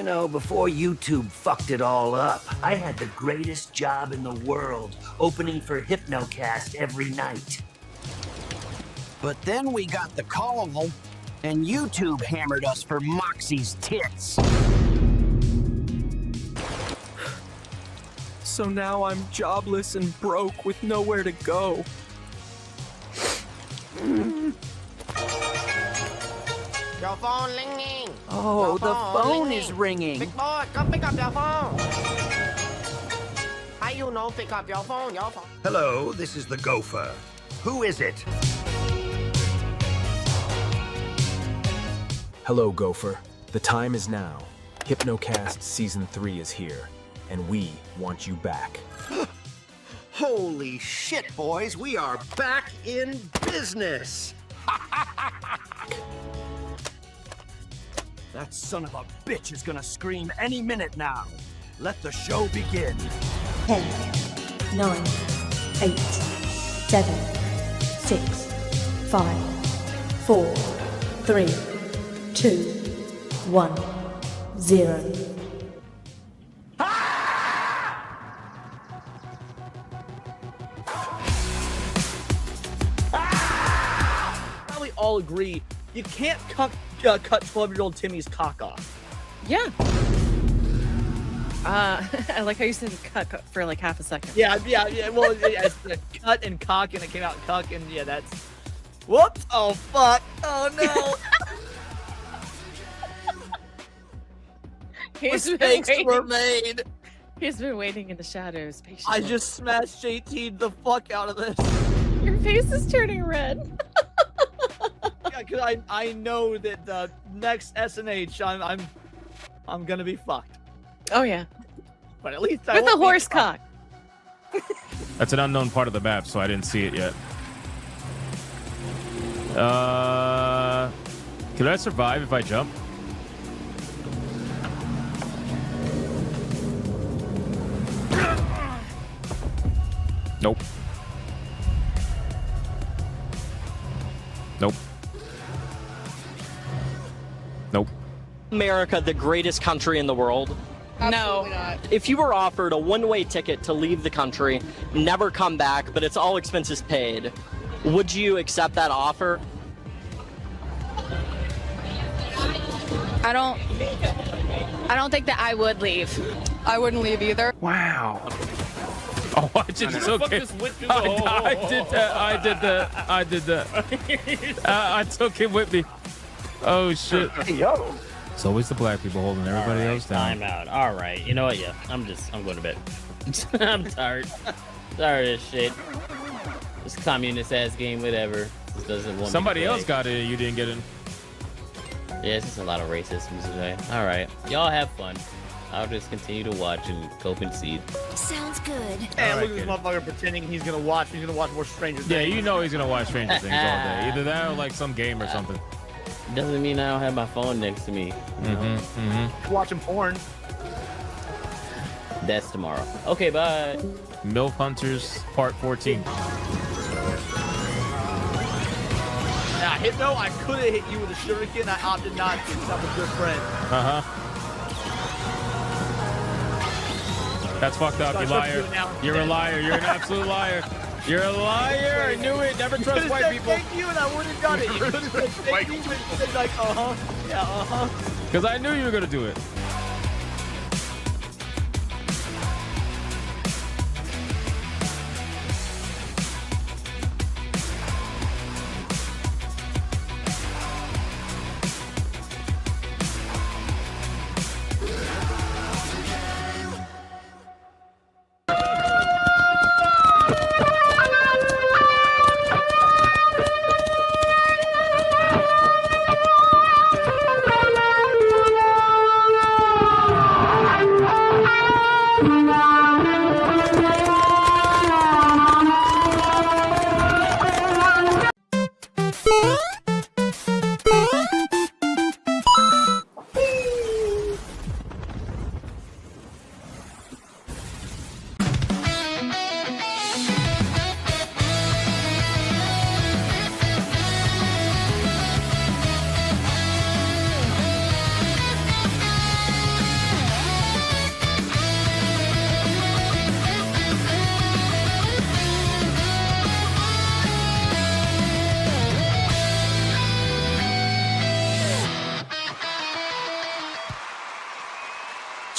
You know, before YouTube fucked it all up, I had the greatest job in the world, opening for Hypnocast every night. But then we got the call, and YouTube hammered us for Moxie's tits. So now I'm jobless and broke with nowhere to go. Your phone ringing. Oh, Your the phone ringing. is ringing. Big boy, come pick up your phone. How you know pick up your phone? Your phone. Hello, this is the Gopher. Who is it? Hello, Gopher. The time is now. Hypnocast Season 3 is here, and we want you back. Holy shit, boys, we are back in business. That son of a bitch is gonna scream any minute now. Let the show begin. 10, 9, 8, 7, 6, 5, 4, 3, 2, 1, 0. Probably all agree you can't cut 12-year-old Timmy's cock off. Yeah. I like how you said cut for like half a second. Yeah. Well, it's cut and cock, and it came out cuck, and yeah, that's. Whoops! Oh fuck! Oh no! Mistakes were made. He's been waiting in the shadows patiently. I just smashed JT the fuck out of this. Your face is turning red. Yeah, because I know that the next SNH I'm gonna be fucked. Oh yeah. But at least I With a won't be horse fucked. cock. That's an unknown part of the map, so I didn't see it yet. Could I survive if I jump? Nope. Nope. Nope. America the greatest country in the world? Absolutely No. If you were offered a one-way ticket to leave the country, never come back, but it's all expenses paid, would you accept that offer? I don't think that I would leave. I wouldn't leave either. Wow. Oh, I just, it's okay. I did that. I took it with me. Oh, shit. Yo. It's always the black people holding everybody else down. Time out. All right. You know what? Yeah. I'm going to bed. I'm tired. Tired of this shit. This communist ass game, whatever. Just doesn't want Somebody me to else got it. You didn't get it. Yeah, it's just a lot of racism today. All right. Y'all have fun. I'll just continue to watch and cope and see. Sounds good. And look at this motherfucker pretending he's gonna watch. He's gonna watch more Stranger Things. Yeah, you know he's gonna watch Stranger Things all day. Either that or like some game or something. Doesn't mean I don't have my phone next to me. You know? Watching porn. That's tomorrow. Okay, bye. MILF Hunters Part 14. Now, Hypno, I could have hit you with a shuriken. I opted not to because I'm a good friend. That's fucked up, you liar. You're a liar. You're an absolute liar. You're a liar. I knew it. Never trust white said people. Thank you, and I would have done it. You could have said thank you, but you said like, yeah, Because I knew you were gonna do it.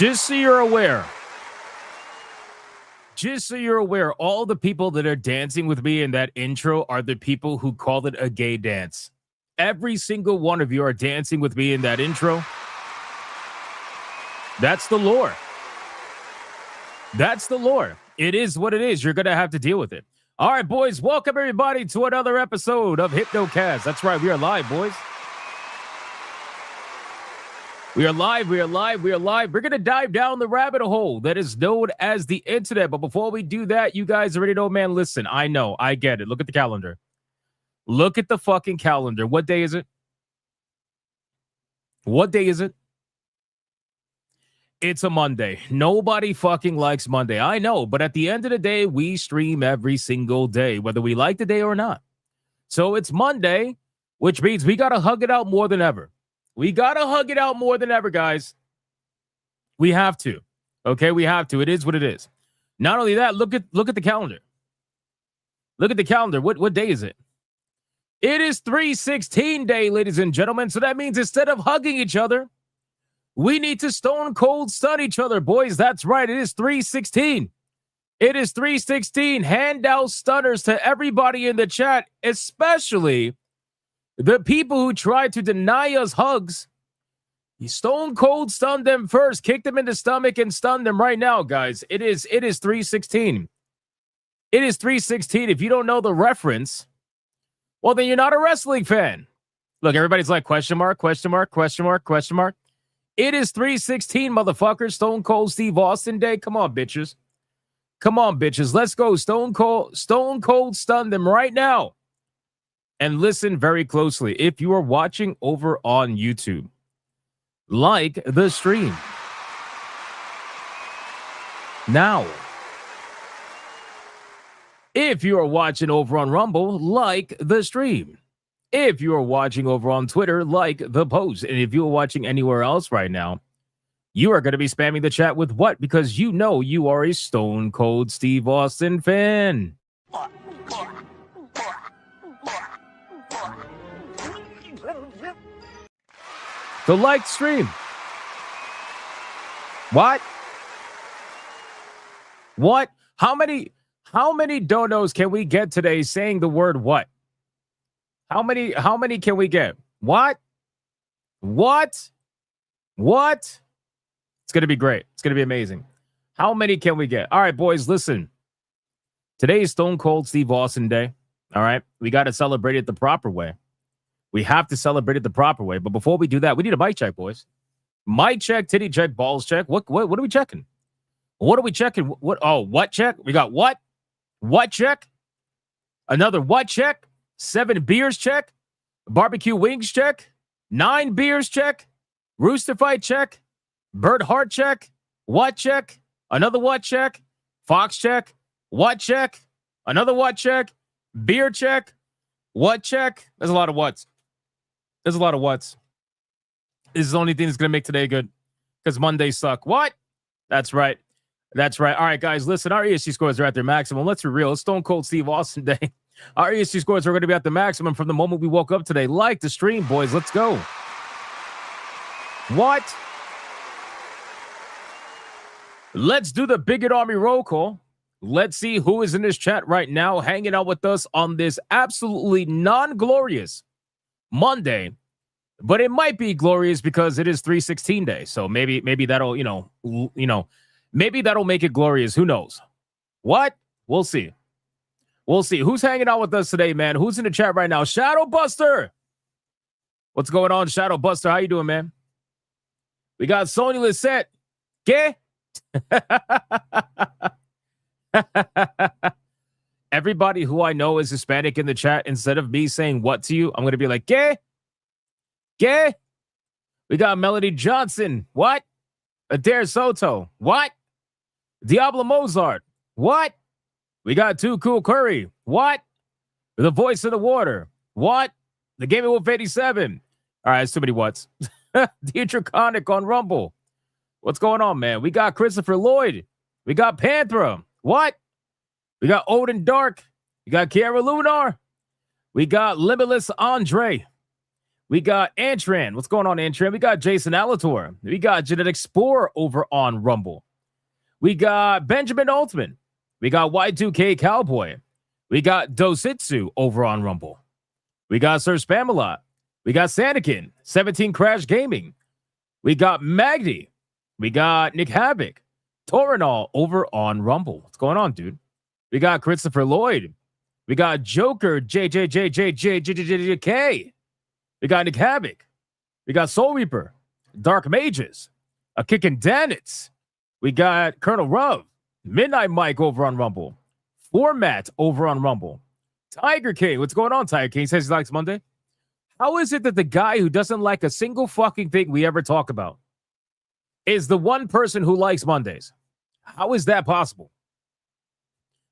Just so you're aware. Just so you're aware, all the people that are dancing with me in that intro are the people who called it a gay dance. Every single one of you are dancing with me in that intro. That's the lore. That's the lore. It is what it is. You're going to have to deal with it. All right, boys, welcome everybody to another episode of Hypnocast. That's right, we are live, boys. We are live, we are live, we are live. We're going to dive down the rabbit hole that is known as the internet. But before we do that, you guys already know, man, listen, I know, I get it. Look at the calendar. Look at the fucking calendar. What day is it? What day is it? It's a Monday. Nobody fucking likes Monday. I know, but at the end of the day, we stream every single day, whether we like the day or not. So it's Monday, which means we got to hug it out more than ever. We got to hug it out more than ever, guys. We have to. Okay, we have to. It is what it is. Not only that, look at the calendar. Look at the calendar. What day is it? It is 3/16 day, ladies and gentlemen. So that means instead of hugging each other, we need to stone cold stun each other, boys. That's right. It is 3/16. It is 3/16. Hand out stunners to everybody in the chat, especially the people who tried to deny us hugs. You stone cold stun them first. Kick them in the stomach and stun them right now, guys. It is 3/16. It is 3/16. If you don't know the reference, well, then you're not a wrestling fan. Look, everybody's like, question mark, question mark, question mark, question mark. It is 3/16, motherfuckers. Stone Cold Steve Austin Day. Come on, bitches. Come on, bitches. Let's go. Stone Cold stun them right now. And listen very closely. If you are watching over on YouTube, like the stream. Now, if you are watching over on Rumble, like the stream. If you are watching over on Twitter, like the post. And if you are watching anywhere else right now, you are going to be spamming the chat with what? Because you know you are a Stone Cold Steve Austin fan. So like stream. What? What? How many donos can we get today saying the word what? How many can we get? What? What? What? It's going to be great. It's going to be amazing. How many can we get? All right, boys, listen. Today is Stone Cold Steve Austin Day. All right? We got to celebrate it the proper way. We have to celebrate it the proper way. But before we do that, we need a mic check, boys. Mic check, titty check, balls check. What are we checking? What are we checking? What check? We got what? What check? Another what check? 7 beers check? Barbecue wings check? 9 beers check? Rooster fight check? Bird heart check? What check? Another what check? Fox check? What check? Another what check? Beer check? What check? There's a lot of whats. There's a lot of whats. This is the only thing that's going to make today good. Because Mondays suck. What? That's right. That's right. All right, guys, listen. Our ESG scores are at their maximum. Let's be real. It's Stone Cold Steve Austin Day. Our ESG scores are going to be at the maximum from the moment we woke up today. Like the stream, boys. Let's go. What? Let's do the Bigot Army roll call. Let's see who is in this chat right now hanging out with us on this absolutely non-glorious Monday. But it might be glorious because it is 3/16 day. So maybe that'll, maybe that'll make it glorious. Who knows? What? We'll see. We'll see. Who's hanging out with us today, man? Who's in the chat right now? Shadow Buster. What's going on, Shadow Buster? How you doing, man? We got Sonya Lisette. ¿Qué? Everybody who I know is Hispanic in the chat, instead of me saying what to you, I'm going to be like, ¿Qué? ¿Qué? We got Melody Johnson. What? Adair Soto. What? Diablo Mozart. What? We got Too Cool Curry. What? The Voice of the Water. What? The Gaming Wolf 87. All right, it's too many whats. Dietrich Connick on Rumble. What's going on, man? We got Christopher Lloyd. We got Panthera. What? We got Odin Dark. We got Kiara Lunar. We got Limitless Andre. We got Antran. What's going on, Antran? We got Jason Alator. We got Genetic Spore over on Rumble. We got Benjamin Altman. We got Y2K Cowboy. We got Dositsu over on Rumble. We got Sir Spamalot. We got Sanikin, 17 Crash Gaming. We got Magdi. We got Nick Havoc. Torinol over on Rumble. What's going on, dude? We got Christopher Lloyd. We got Joker, JJJJJJJK. We got Nick Havoc. We got Soul Reaper. Dark Mages. A Kickin' Danitz. We got Colonel Rub. Midnight Mike over on Rumble. Format over on Rumble. Tiger King. What's going on, Tiger King? Says he likes Monday. How is it that the guy who doesn't like a single fucking thing we ever talk about is the one person who likes Mondays? How is that possible?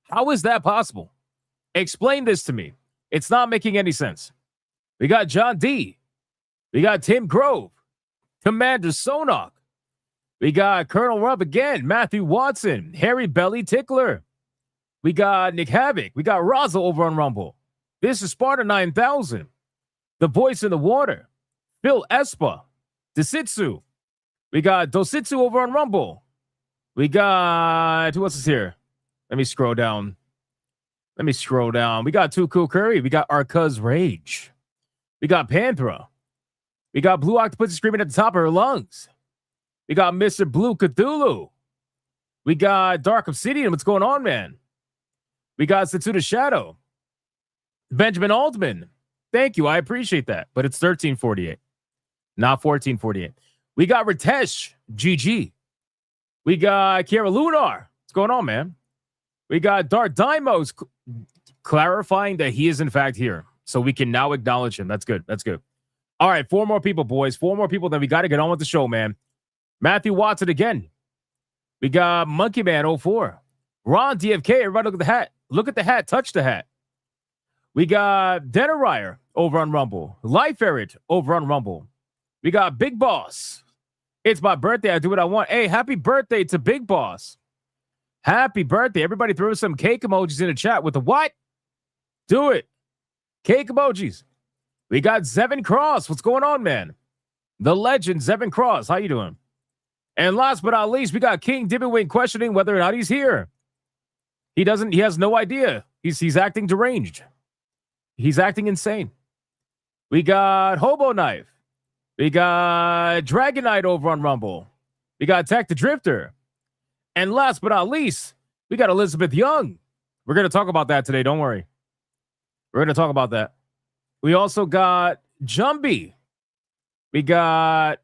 How is that possible? Explain this to me. It's not making any sense. We got John D. We got Tim Grove. Commander Sonok. We got Colonel Rub again. Matthew Watson. Harry Belly Tickler. We got Nick Havoc. We got Raza over on Rumble. This is Sparta 9000. The Voice in the Water. Phil Espa. Desitsu. We got Dositsu over on Rumble. We got... Who else is here? Let me scroll down. We got Too Cool Curry. We got Arcuz Rage. We got Panthera. We got Blue Octopus screaming at the top of her lungs. We got Mr. Blue Cthulhu. We got Dark Obsidian. What's going on, man? We got Setsuda Shadow. Benjamin Altman. Thank you. I appreciate that. But it's 1348, not 1448. We got Ritesh. GG. We got Kiara Lunar. What's going on, man? We got Dark Daimos clarifying that he is in fact here. So we can now acknowledge him. That's good. That's good. All right, 4 more people, boys. 4 more people. Then we got to get on with the show, man. Matthew Watson again. We got Monkey Man 04. Ron DFK. Everybody look at the hat. Look at the hat. Touch the hat. We got Denarier over on Rumble. Life Ferret over on Rumble. We got Big Boss. It's my birthday. I do what I want. Hey, happy birthday to Big Boss. Happy birthday. Everybody throw some cake emojis in the chat with the what? Do it. Cake emojis. We got Zevin Cross. What's going on, man? The legend, Zevin Cross. How you doing? And last but not least, we got King Dibbywing questioning whether or not he's here. He has no idea. He's acting deranged. He's acting insane. We got Hobo Knife. We got Dragonite over on Rumble. We got Tech the Drifter. And last but not least, we got Elizabeth Young. We're going to talk about that today. Don't worry. We're going to talk about that. We also got Jumbie. We got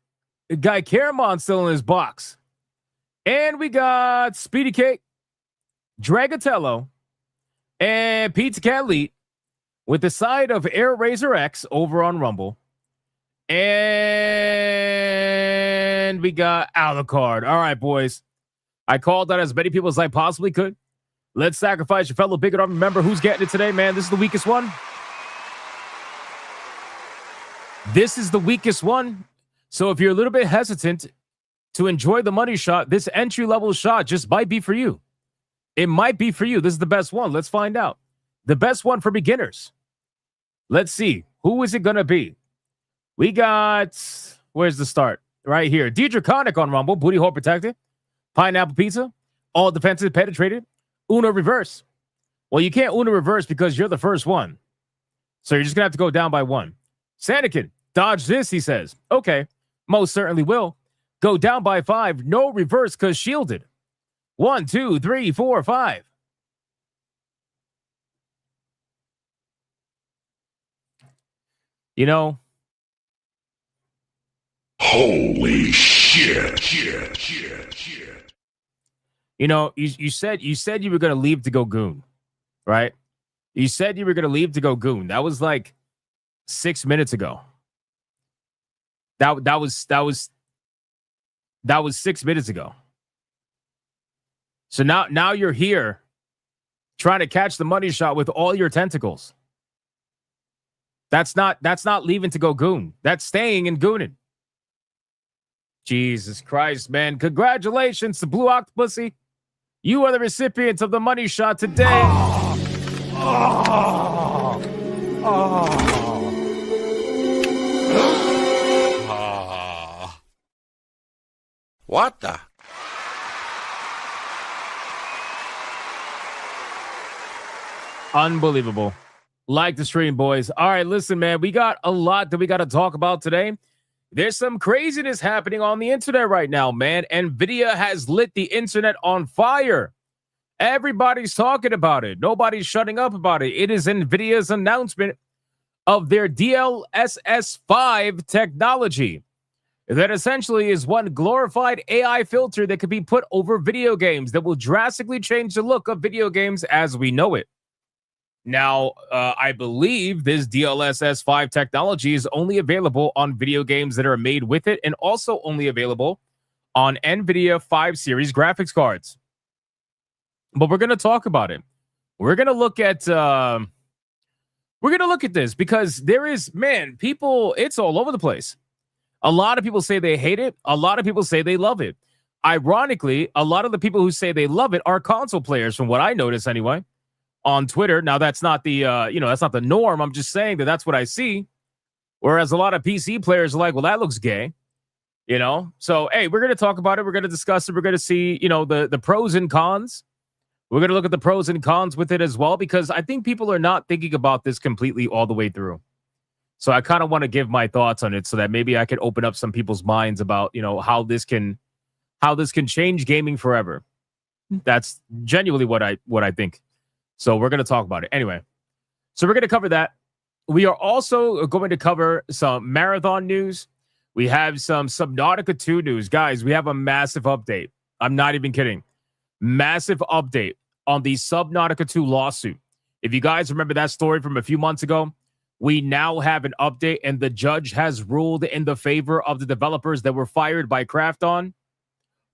Guy Caramon still in his box. And we got Speedy Cake, Dragatello, and Pizza Cat Elite with the side of Air Razor X over on Rumble. And we got Alucard. All right, boys. I called out as many people as I possibly could. Let's sacrifice your fellow bigot. Remember who's getting it today, man. This is the weakest one. This is the weakest one. So if you're a little bit hesitant to enjoy the money shot, this entry-level shot just might be for you. It might be for you. This is the best one. Let's find out. The best one for beginners. Let's see. Who is it going to be? We got... Where's the start? Right here. Deidre Connick on Rumble. Booty hole protected. Pineapple pizza. All defensive penetrated. Uno reverse. Well, you can't Uno reverse because you're the first one. So you're just going to have to go down by 1. Sanikin, dodge this, he says. Okay. Most certainly will. Go down by 5. No reverse because shielded. 1, 2, 3, 4, 5. You know. Holy shit. You know, you said you were going to leave to go goon, right? You said you were going to leave to go goon. That was like 6 minutes ago. That was 6 minutes ago. So now you're here trying to catch the money shot with all your tentacles. That's not leaving to go goon. That's staying and gooning. Jesus Christ, man. Congratulations to Blue Octopusy. You are the recipients of the money shot today. What the? Unbelievable. Like the stream, boys. All right, listen, man. We got a lot that we got to talk about today. There's some craziness happening on the internet right now, man. NVIDIA has lit the internet on fire. Everybody's talking about it. Nobody's shutting up about it. It is NVIDIA's announcement of their DLSS 5 technology. That essentially is one glorified AI filter that could be put over video games that will drastically change the look of video games as we know it. Now, I believe this DLSS 5 technology is only available on video games that are made with it and also only available on NVIDIA 5 series graphics cards. But we're going to talk about it. We're going to look at this because there is, man, people, it's all over the place. A lot of people say they hate it. A lot of people say they love it. Ironically, a lot of the people who say they love it are console players, from what I notice anyway, on Twitter. Now, that's not the, that's not the norm. I'm just saying that that's what I see. Whereas a lot of PC players are like, well, that looks gay, So, hey, we're going to talk about it. We're going to discuss it. We're going to see, the pros and cons. We're going to look at the pros and cons with it as well, because I think people are not thinking about this completely all the way through. So I kind of want to give my thoughts on it so that maybe I could open up some people's minds about, how this can change gaming forever. That's genuinely what I think. So we're going to talk about it. Anyway, so we're going to cover that. We are also going to cover some marathon news. We have some Subnautica 2 news. Guys, we have a massive update. I'm not even kidding. Massive update on the Subnautica 2 lawsuit. If you guys remember that story from a few months ago, we now have an update, and the judge has ruled in the favor of the developers that were fired by Krafton,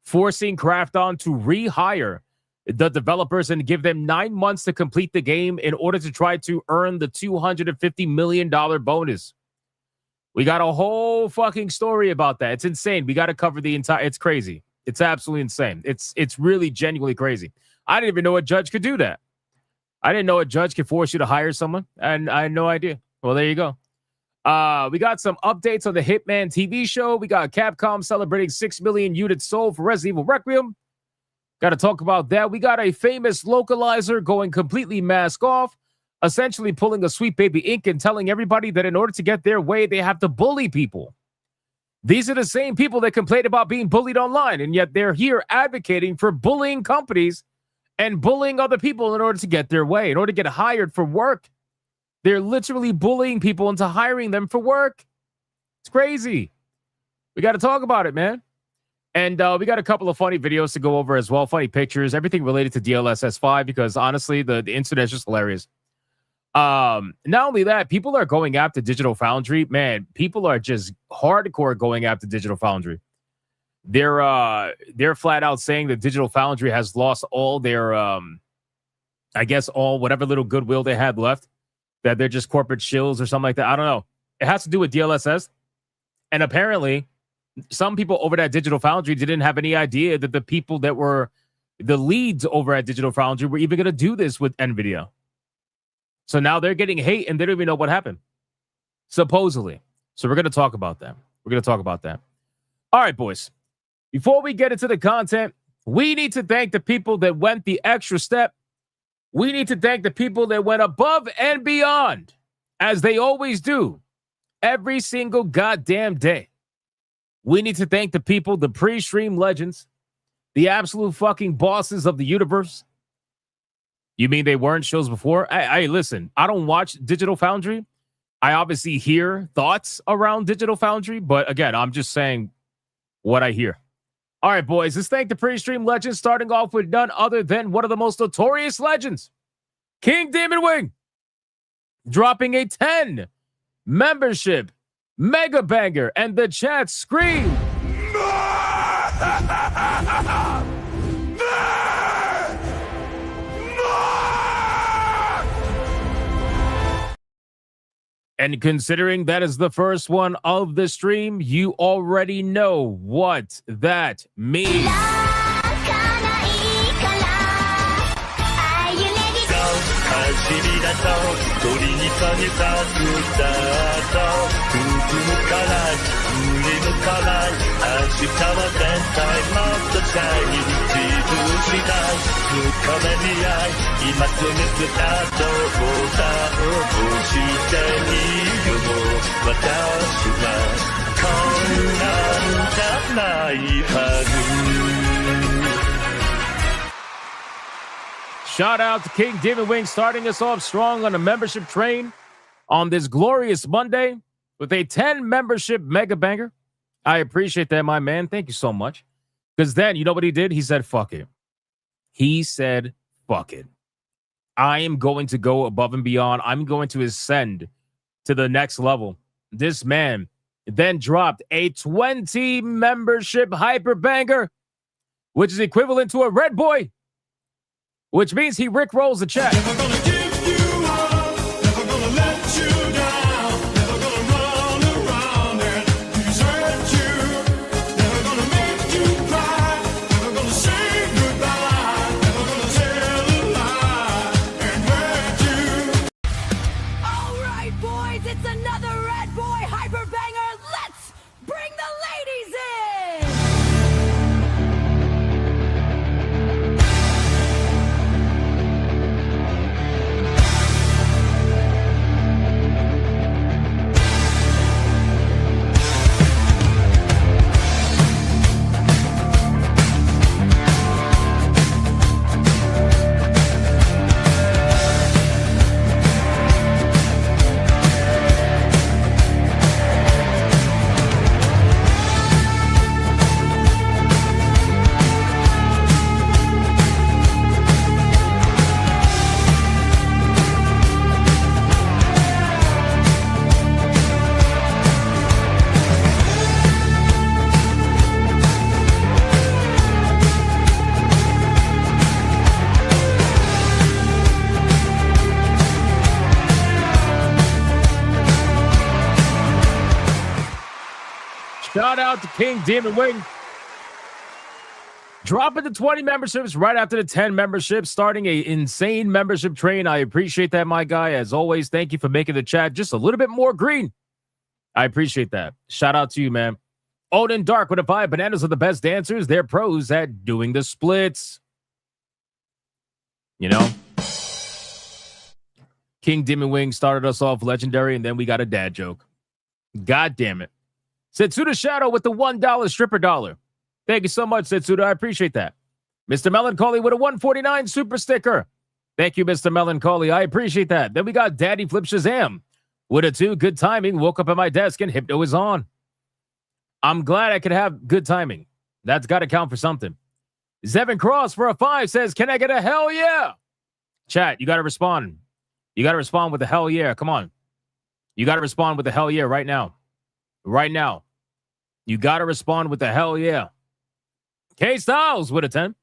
forcing Krafton to rehire the developers and give them 9 months to complete the game in order to try to earn the $250 million bonus. We got a whole fucking story about that. It's insane. We got to cover the entire... It's crazy. It's absolutely insane. It's really genuinely crazy. I didn't even know a judge could do that. I didn't know a judge could force you to hire someone, and I had no idea. Well, there you go. We got some updates on the Hitman TV show. We got Capcom celebrating 6 million units sold for Resident Evil Requiem. Got to talk about that. We got a famous localizer going completely mask off, essentially pulling a Sweet Baby Inc. and telling everybody that in order to get their way, they have to bully people. These are the same people that complain about being bullied online, and yet they're here advocating for bullying companies and bullying other people in order to get their way, in order to get hired for work. They're literally bullying people into hiring them for work. It's crazy. We got to talk about it, man. And we got a couple of funny videos to go over as well, funny pictures, everything related to DLSS 5, because honestly, the internet is just hilarious. Not only that, people are going after Digital Foundry. Man, people are just hardcore going after Digital Foundry. They're flat out saying that Digital Foundry has lost all their, all whatever little goodwill they had left, that they're just corporate shills or something like that. I don't know. It has to do with DLSS. And apparently, some people over at Digital Foundry didn't have any idea that the people that were the leads over at Digital Foundry were even going to do this with NVIDIA. So now they're getting hate and they don't even know what happened, supposedly. So we're going to talk about that. All right, boys. Before we get into the content, we need to thank the people that went the extra step. We need to thank the people that went above and beyond, as they always do, every single goddamn day. We need to thank the people, the pre-stream legends, the absolute fucking bosses of the universe. You mean they weren't shows before? Hey, listen, I don't watch Digital Foundry. I obviously hear thoughts around Digital Foundry, but again, I'm just saying what I hear. All right, boys, let's thank the pre-stream legends, starting off with none other than one of the most notorious legends, King Demon Wing, dropping a 10 membership mega banger, and the chat scream. And considering that is the first one of the stream, you already know what that means. time of the sky に自分したい深めに愛今すぐスタートボタンを押してみるも私はこんなんじゃないはず Shout out to King Demon Wing starting us off strong on a membership train on this glorious Monday with a 10 membership mega banger. I appreciate that, my man. Thank you so much. Because then, you know what he did? He said, fuck it. He said, fuck it. I am going to go above and beyond. I'm going to ascend to the next level. This man then dropped a 20 membership hyper banger, which is equivalent to a red boy, which means he rickrolls the chat. Never gonna give you up, never gonna let you down, never gonna run around and desert you, never gonna make you cry, never gonna say goodbye, never gonna tell a lie and hurt you. Alright, boys, it's another Red Boy Hyper Banger. Let's bring the ladies in! Shout out to King Demon Wing. Dropping the 20 memberships right after the 10 memberships, starting a insane membership train. I appreciate that, my guy. As always, thank you for making the chat just a little bit more green. I appreciate that. Shout out to you, man. Odin Dark with a 5. Bananas are the best dancers. They're pros at doing the splits. You know? King Demon Wing started us off legendary, and then we got a dad joke. God damn it. Setsuda Shadow with the $1 stripper dollar. Thank you so much, Setsuda. I appreciate that. Mr. Melancholy with a 149 super sticker. Thank you, Mr. Melancholy. I appreciate that. Then we got Daddy Flip Shazam with a 2. Good timing. Woke up at my desk and Hypno is on. I'm glad I could have good timing. That's got to count for something. Zevin Cross for a 5 says, can I get a hell yeah? Chat, you got to respond. You got to respond with a hell yeah. Come on. You got to respond with a hell yeah right now. Right now. You got to respond with the hell yeah. K Styles with a 10.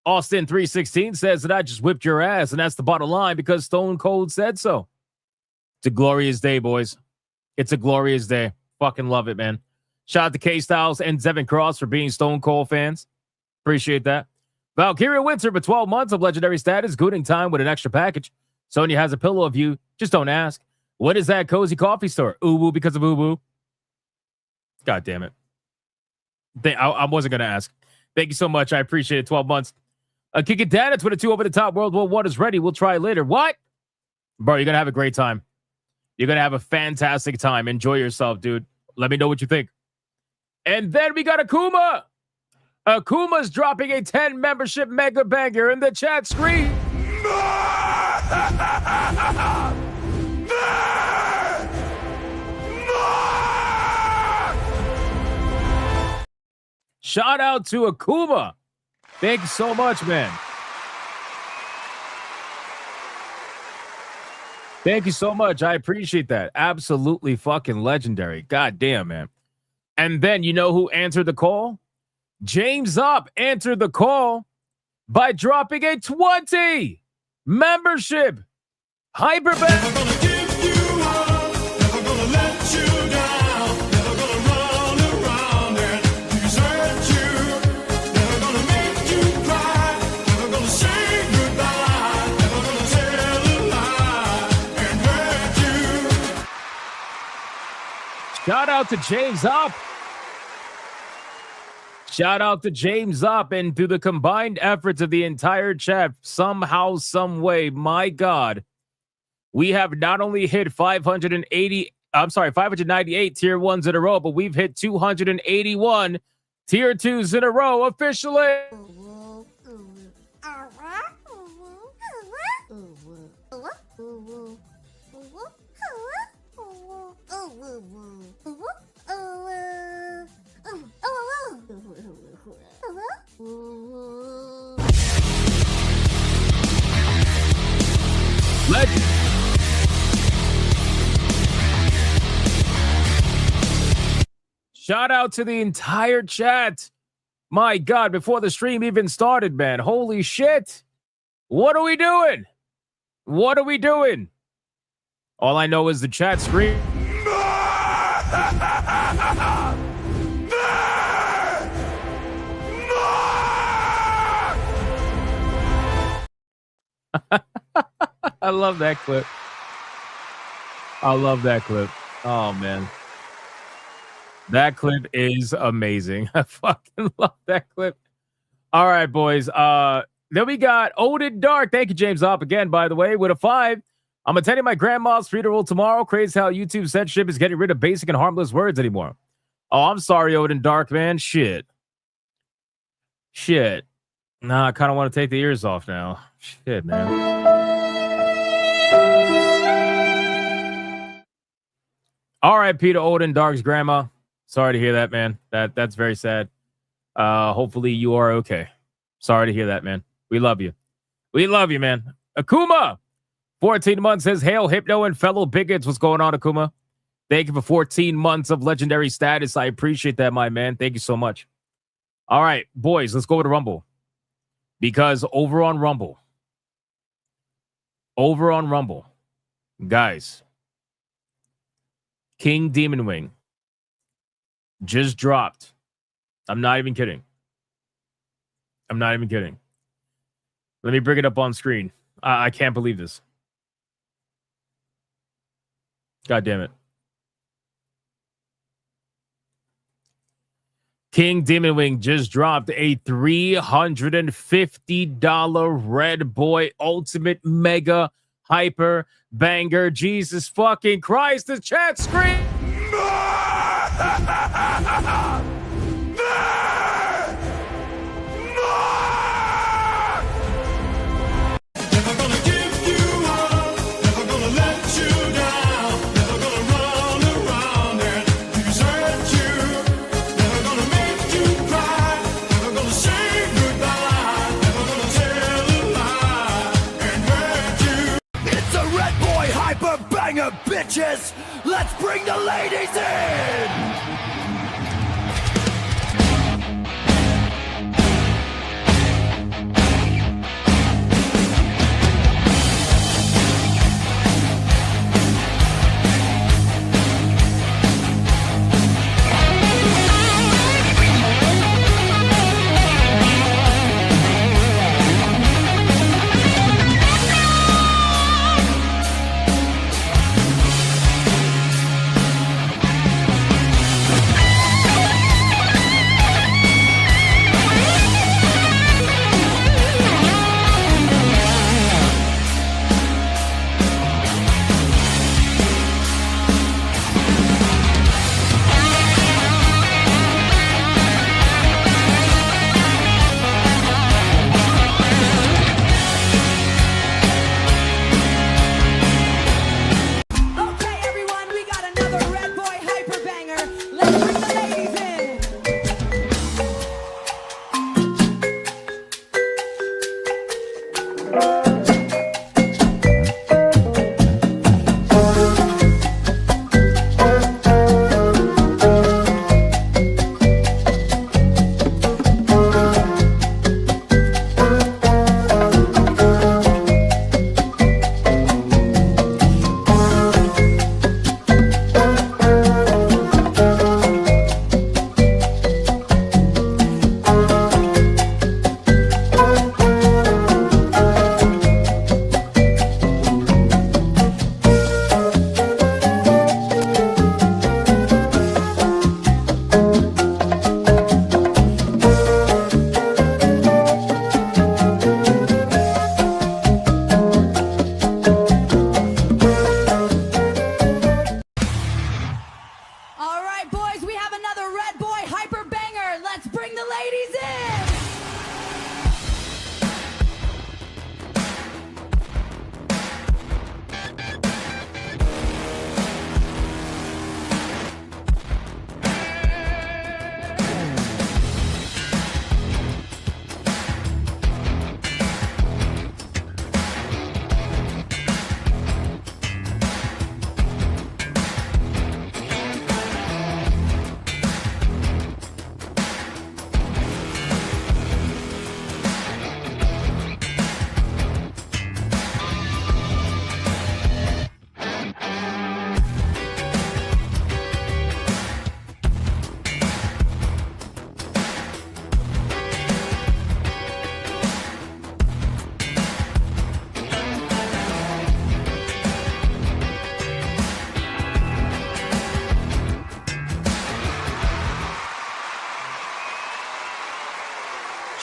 Austin 316 says that I just whipped your ass, and that's the bottom line because Stone Cold said so. It's a glorious day, boys. It's a glorious day. Fucking love it, man. Shout out to K Styles and Zevin Cross for being Stone Cold fans. Appreciate that. Valkyria Winter for 12 months of legendary status. Gooning time with an extra package. Sonya has a pillow of you. Just don't ask. What is that cozy coffee store? Uwu because of Uwu. God damn it. I wasn't going to ask. Thank you so much. I appreciate it. 12 months. Kick it down. It's with a 2 over the top. World War I is ready. We'll try later. What? Bro, you're going to have a great time. You're going to have a fantastic time. Enjoy yourself, dude. Let me know what you think. And then we got Akuma. Akuma's dropping a 10 membership mega banger in the chat screen. Shout out to Akuma. Thank you so much, man. Thank you so much. I appreciate that. Absolutely fucking legendary. God damn, man. And then you know who answered the call? James Up answered the call by dropping a 20 membership hyperback. Shout out to James Up. Shout out to James Up and to the combined efforts of the entire chat. Somehow, some way, my God, we have not only hit 598 tier 1s in a row, but we've hit 281 tier 2s in a row officially. Legend. Shout out to the entire chat. My God, before the stream even started, man. Holy shit. What are we doing? What are we doing? All I know is the chat screen. I love that clip. I love that clip. Oh, man. That clip is amazing. I fucking love that clip. All right, boys. Then we got Odin Dark. Thank you, James Up again, by the way, with a 5. I'm attending my grandma's funeral tomorrow. Crazy how YouTube censorship is getting rid of basic and harmless words anymore. Oh, I'm sorry, Odin Dark, man. Shit. Nah, I kind of want to take the ears off now. Shit, man. R.I.P. to Odin Dark's grandma. Sorry to hear that, man. That's very sad. Hopefully you are okay. Sorry to hear that, man. We love you. We love you, man. Akuma, 14 months, says, hail Hypno and fellow bigots. What's going on, Akuma? Thank you for 14 months of legendary status. I appreciate that, my man. Thank you so much. All right, boys, let's go to Rumble. Because over on Rumble, guys, King Demon Wing just dropped. I'm not even kidding. Let me bring it up on screen. I can't believe this. God damn it. King Demon Wing just dropped a $350 Red Boy Ultimate Mega Hyper Banger. Jesus fucking Christ, the chat screen. Never gonna give you up, never gonna let you down, never gonna run around and desert you, never gonna make you cry, never gonna say goodbye, never gonna tell a lie and hurt you. It's a Red Boy Hyper Banger, bitches! Let's bring the ladies in!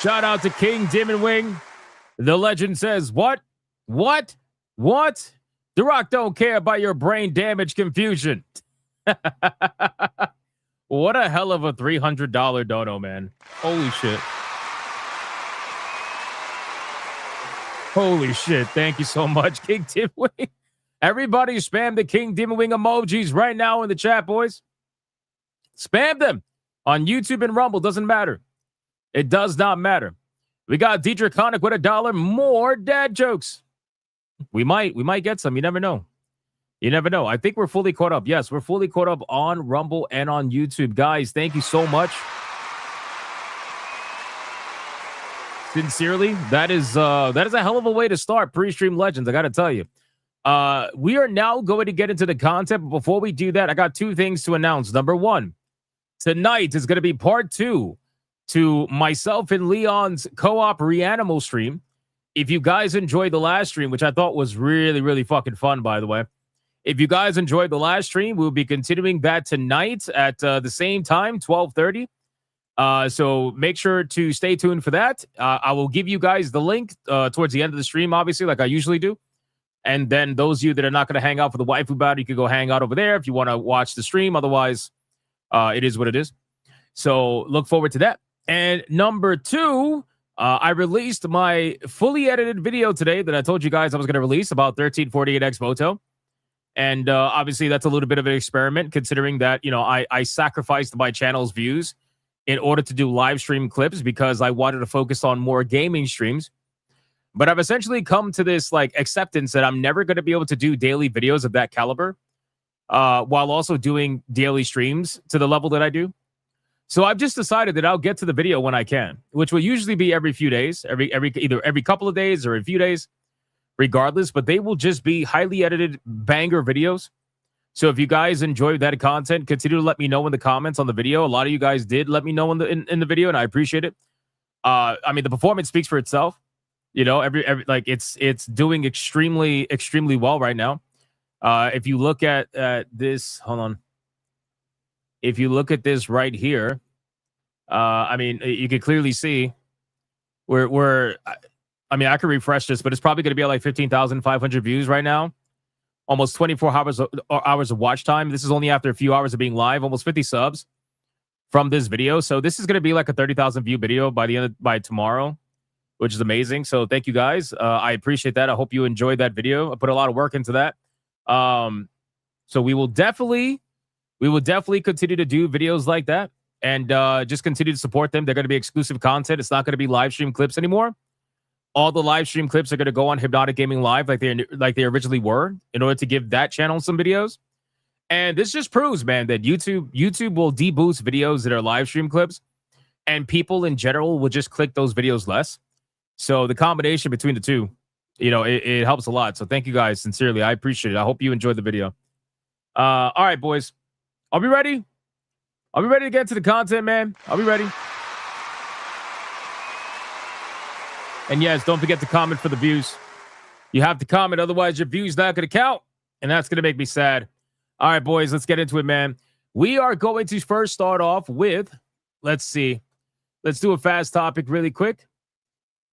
Shout out to King Demon Wing. The legend says, what? The Rock don't care about your brain damage confusion. What a hell of a $300 dono, man. Holy shit. Holy shit. Thank you so much, King Demon Wing. Everybody spam the King Demon Wing emojis right now in the chat, boys. Spam them on YouTube and Rumble. Doesn't matter. It does not matter. We got Deidre Connick with $1. More dad jokes. We might get some. You never know. You never know. I think we're fully caught up. Yes, we're fully caught up on Rumble and on YouTube. Guys, thank you so much. Sincerely, that is a hell of a way to start pre-stream legends. I got to tell you. We are now going to get into the content. But before we do that, I got two things to announce. Number one, tonight is going to be part 2 to myself and Leon's co-op Reanimal stream. If you guys enjoyed the last stream, which I thought was really, really fucking fun, by the way. If you guys enjoyed the last stream, we'll be continuing that tonight at the same time, 12:30. So make sure to stay tuned for that. I will give you guys the link towards the end of the stream, obviously, like I usually do. And then those of you that are not going to hang out for the waifu battle, you can go hang out over there if you want to watch the stream. Otherwise, it is what it is. So look forward to that. And number 2, I released my fully edited video today that I told you guys I was going to release about 1348X Moto. And obviously, that's a little bit of an experiment, considering that, you know, I sacrificed my channel's views in order to do live stream clips because I wanted to focus on more gaming streams. But I've essentially come to this like acceptance that I'm never going to be able to do daily videos of that caliber while also doing daily streams to the level that I do. So I've just decided that I'll get to the video when I can, which will usually be every few days, either every couple of days or a few days, regardless. But they will just be highly edited banger videos. So if you guys enjoy that content, continue to let me know in the comments on the video. A lot of you guys did let me know in the video, and I appreciate it. I mean, the performance speaks for itself. You know, every like it's doing extremely well right now. If you look at this, hold on. If you look at this right here, I mean, you can clearly see we're I mean, I could refresh this, but it's probably going to be at like 15,500 views right now. Almost 24 hours of watch time. This is only after a few hours of being live. Almost 50 subs from this video. So this is going to be like a 30,000 view video by tomorrow, which is amazing. So thank you guys. I appreciate that. I hope you enjoyed that video. I put a lot of work into that. So we will definitely continue to do videos like that and just continue to support them. They're going to be exclusive content. It's not going to be live stream clips anymore. All the live stream clips are going to go on Hypnotic Gaming Live like they originally were in order to give that channel some videos. And this just proves, man, that YouTube will deboost videos that are live stream clips, and people in general will just click those videos less. So the combination between the two, you know, it helps a lot. So thank you guys sincerely. I appreciate it. I hope you enjoyed the video. All right, boys. I'll be ready. I'll be ready to get to the content, man. I'll be ready. And yes, don't forget to comment for the views. You have to comment, otherwise your view's not going to count. And that's going to make me sad. All right, boys, let's get into it, man. We are going to first start off with, let's see. Let's do a fast topic really quick.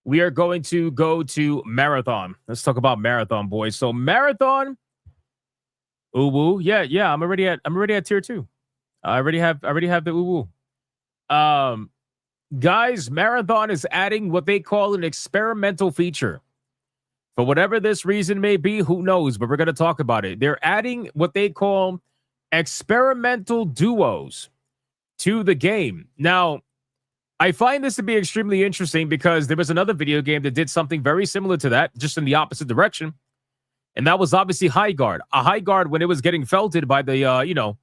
We are going to go to Marathon. Let's talk about Marathon, boys. So Marathon. Ooh woo. Yeah. I'm already at tier 2. I already have the ooh woo. Guys, Marathon is adding what they call an experimental feature. For whatever this reason may be, who knows, but we're going to talk about it. They're adding what they call experimental duos to the game. Now, I find this to be extremely interesting because there was another video game that did something very similar to that, just in the opposite direction. And that was obviously High Guard. A High Guard, when it was getting felted by the,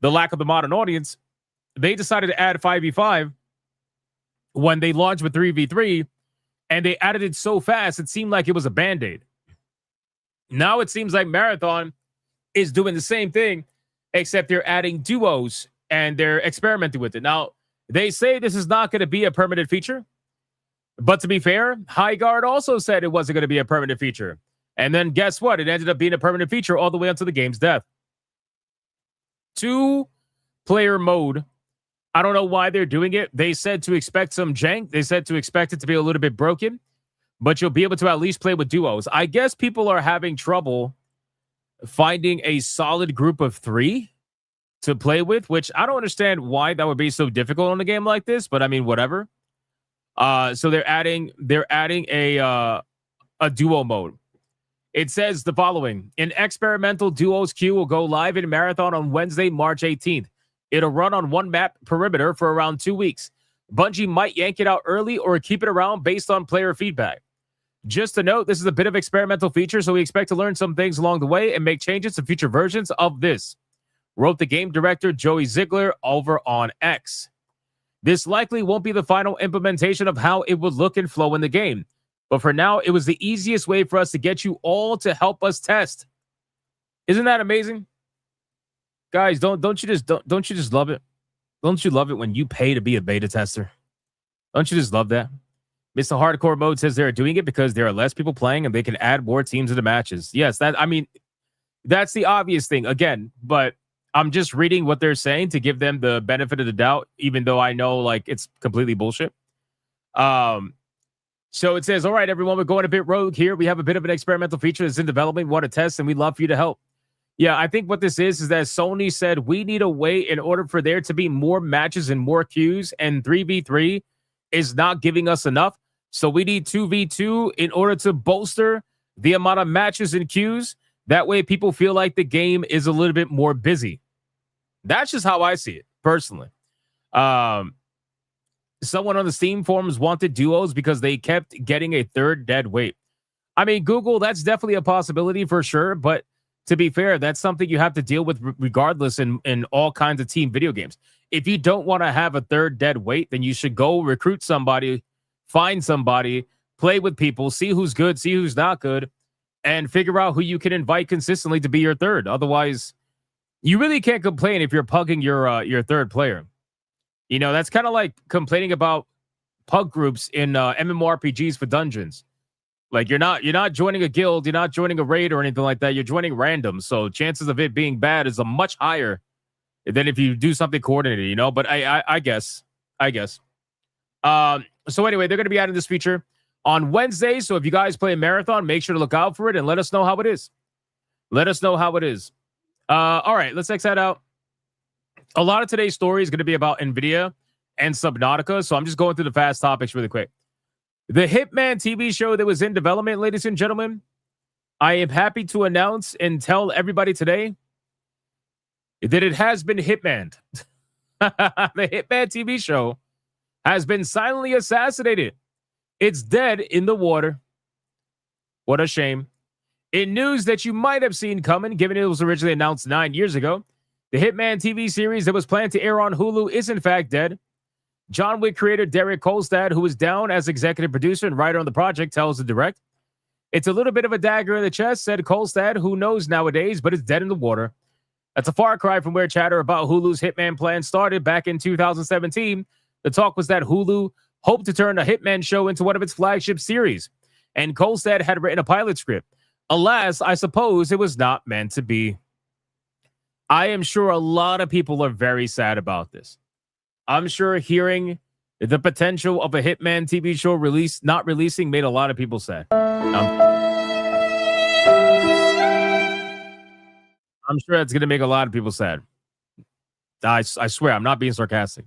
the lack of the modern audience, they decided to add 5v5 when they launched with 3v3, and they added it so fast, it seemed like it was a Band-Aid. Now it seems like Marathon is doing the same thing, except they're adding duos, and they're experimenting with it. Now, they say this is not going to be a permanent feature, but to be fair, High Guard also said it wasn't going to be a permanent feature. And then guess what? It ended up being a permanent feature all the way until the game's death. 2-player mode. I don't know why they're doing it. They said to expect some jank. They said to expect it to be a little bit broken, but you'll be able to at least play with duos. I guess people are having trouble finding a solid group of 3 to play with, which I don't understand why that would be so difficult in a game like this, but I mean, whatever. So they're adding a duo mode. It says the following: an experimental duos queue will go live in Marathon on Wednesday, March 18th. It'll run on one map perimeter for around 2 weeks. Bungie might yank it out early or keep it around based on player feedback. Just to note, this is a bit of experimental feature, so we expect to learn some things along the way and make changes to future versions of this, wrote the game director Joey Ziegler over on X. This likely won't be the final implementation of how it would look and flow in the game, but for now, it was the easiest way for us to get you all to help us test. Isn't that amazing? Guys, don't you just love it? Don't you love it when you pay to be a beta tester? Don't you just love that? Mr. Hardcore Mode says they're doing it because there are less people playing and they can add more teams to the matches. Yes, that's the obvious thing again, but I'm just reading what they're saying to give them the benefit of the doubt, even though I know like it's completely bullshit. So it says, all right, everyone, we're going a bit rogue here. We have a bit of an experimental feature that's in development. We want to test, and we'd love for you to help. Yeah, I think what this is that Sony said we need a way in order for there to be more matches and more queues, and 3v3 is not giving us enough. So we need 2v2 in order to bolster the amount of matches and queues. That way people feel like the game is a little bit more busy. That's just how I see it, personally. Someone on the Steam forums wanted duos because they kept getting a third dead weight. I mean, Google, that's definitely a possibility for sure, but to be fair, that's something you have to deal with regardless in all kinds of team video games. If you don't want to have a third dead weight, then you should go recruit somebody, find somebody, play with people, see who's good, see who's not good, and figure out who you can invite consistently to be your third. Otherwise, you really can't complain if you're pugging your third player. You know, that's kind of like complaining about pug groups in MMORPGs for dungeons. Like you're not joining a guild, you're not joining a raid or anything like that. You're joining random. So chances of it being bad is a much higher than if you do something coordinated, you know. But I guess. So anyway, they're going to be adding this feature on Wednesday. So if you guys play a marathon, make sure to look out for it and let us know how it is. All right, let's X that out. A lot of today's story is going to be about NVIDIA and Subnautica. So I'm just going through the fast topics really quick. The Hitman TV show that was in development, ladies and gentlemen, I am happy to announce and tell everybody today that it has been Hitmaned. The Hitman TV show has been silently assassinated. It's dead in the water. What a shame. In news that you might have seen coming, given it was originally announced 9 years ago, the Hitman TV series that was planned to air on Hulu is in fact dead. John Wick creator Derek Kolstad, who was down as executive producer and writer on the project, tells the Direct. It's a little bit of a dagger in the chest, said Kolstad, who knows nowadays, but it's dead in the water. That's a far cry from where chatter about Hulu's Hitman plan started back in 2017. The talk was that Hulu hoped to turn a Hitman show into one of its flagship series, and Kolstad had written a pilot script. Alas, I suppose it was not meant to be. I am sure a lot of people are very sad about this. I'm sure hearing the potential of a Hitman TV show not releasing made a lot of people sad. I'm sure that's going to make a lot of people sad. I swear, I'm not being sarcastic.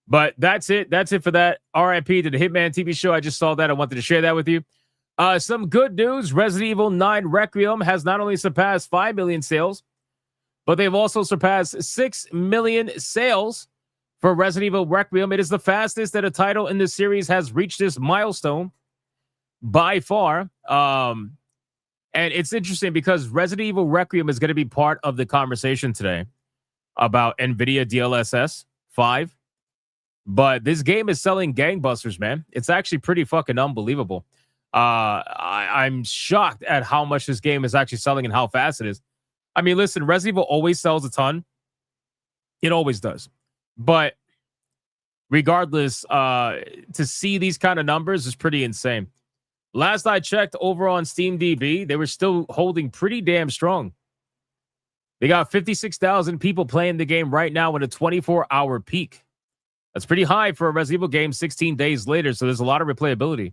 But that's it. That's it for that. RIP to the Hitman TV show. I just saw that. I wanted to share that with you. Some good news. Resident Evil 9 Requiem has not only surpassed 5 million sales, but they've also surpassed 6 million sales for Resident Evil Requiem. It is the fastest that a title in this series has reached this milestone by far. And it's interesting because Resident Evil Requiem is going to be part of the conversation today about NVIDIA DLSS 5. But this game is selling gangbusters, man. It's actually pretty fucking unbelievable. I'm shocked at how much this game is actually selling and how fast it is. I mean, listen, Resident Evil always sells a ton. It always does. But regardless, to see these kind of numbers is pretty insane. Last I checked over on SteamDB, they were still holding pretty damn strong. They got 56,000 people playing the game right now in a 24-hour peak. That's pretty high for a Resident Evil game 16 days later, so there's a lot of replayability.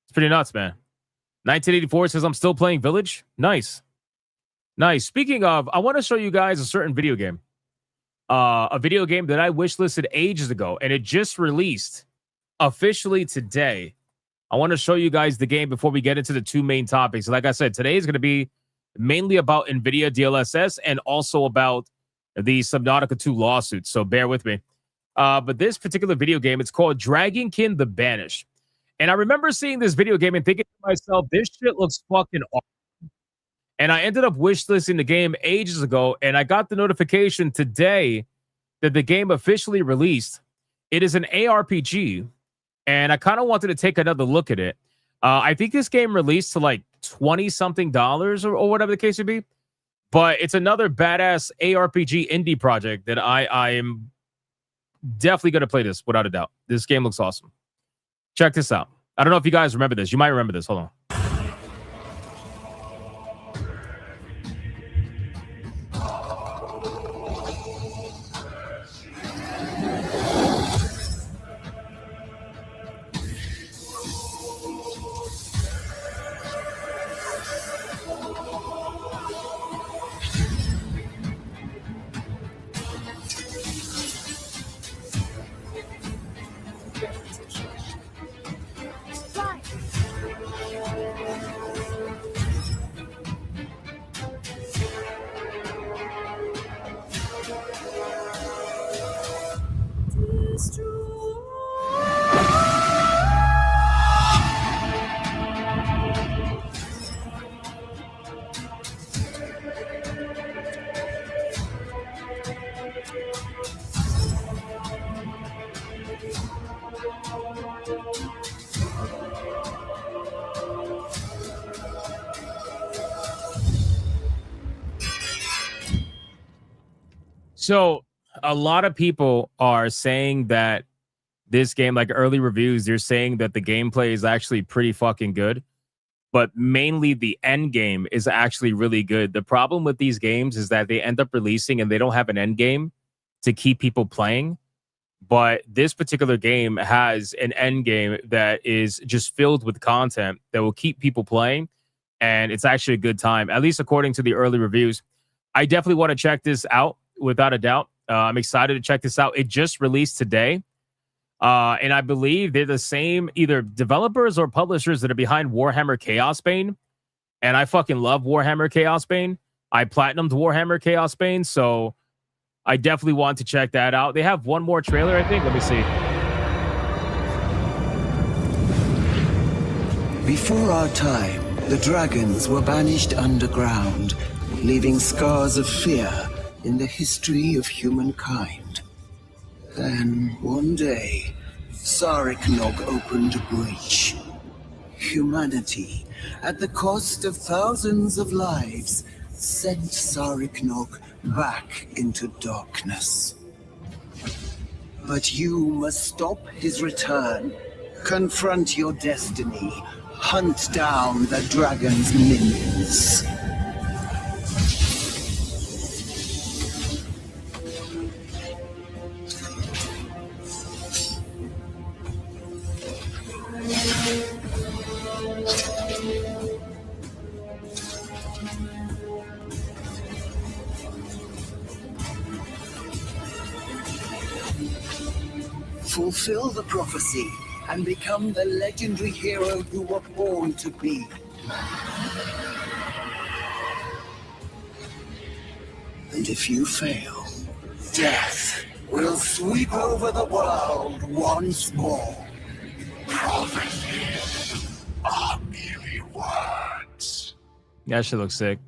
It's pretty nuts, man. 1984 says, I'm still playing Village. Nice. Nice. Speaking of, I want to show you guys a certain video game. A video game that I wishlisted ages ago, and it just released officially today. I want to show you guys the game before we get into the two main topics. Like I said, today is going to be mainly about NVIDIA DLSS and also about the Subnautica 2 lawsuits, so bear with me. But this particular video game, it's called Dragonkin the Banished. And I remember seeing this video game and thinking to myself, this shit looks fucking awesome. And I ended up wishlisting the game ages ago, and I got the notification today that the game officially released. It is an ARPG, and I kind of wanted to take another look at it. I think this game released to like $20-something or whatever the case would be. But it's another badass ARPG indie project that I am definitely going to play this without a doubt. This game looks awesome. Check this out. I don't know if you guys remember this. You might remember this. Hold on. So a lot of people are saying that this game, like early reviews, they're saying that the gameplay is actually pretty fucking good, but mainly the end game is actually really good. The problem with these games is that they end up releasing and they don't have an end game to keep people playing. But this particular game has an end game that is just filled with content that will keep people playing. And it's actually a good time, at least according to the early reviews. I definitely want to check this out without a doubt. I'm excited to check this out. It just released today. And I believe they're the same either developers or publishers that are behind Warhammer Chaos Bane. And I fucking love Warhammer Chaos Bane. I platinumed Warhammer Chaos Bane, so I definitely want to check that out. They have one more trailer, I think. Let me see. Before our time, the dragons were banished underground, leaving scars of fear in the history of humankind. Then, one day, Sariknog opened a breach. Humanity, at the cost of thousands of lives, sent Sariknog back into darkness. But you must stop his return. Confront your destiny. Hunt down the dragon's minions. Fulfill the prophecy and become the legendary hero you were born to be. And if you fail, death will sweep over the world once more. Prophecies are merely words. That shit looks sick.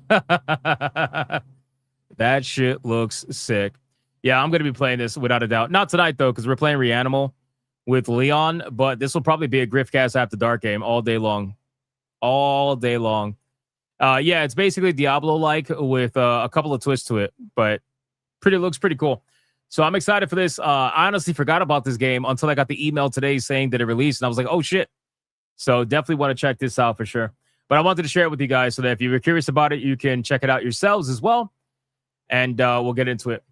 That shit looks sick. Yeah, I'm going to be playing this without a doubt. Not tonight, though, because we're playing Reanimal with Leon, but this will probably be a Griffcast After Dark game all day long. All day long. Yeah, it's basically Diablo-like with a couple of twists to it, but looks pretty cool. So I'm excited for this. I honestly forgot about this game until I got the email today saying that it released, and I was like, oh, shit. So definitely want to check this out for sure. But I wanted to share it with you guys so that if you were curious about it, you can check it out yourselves as well. and we'll get into it.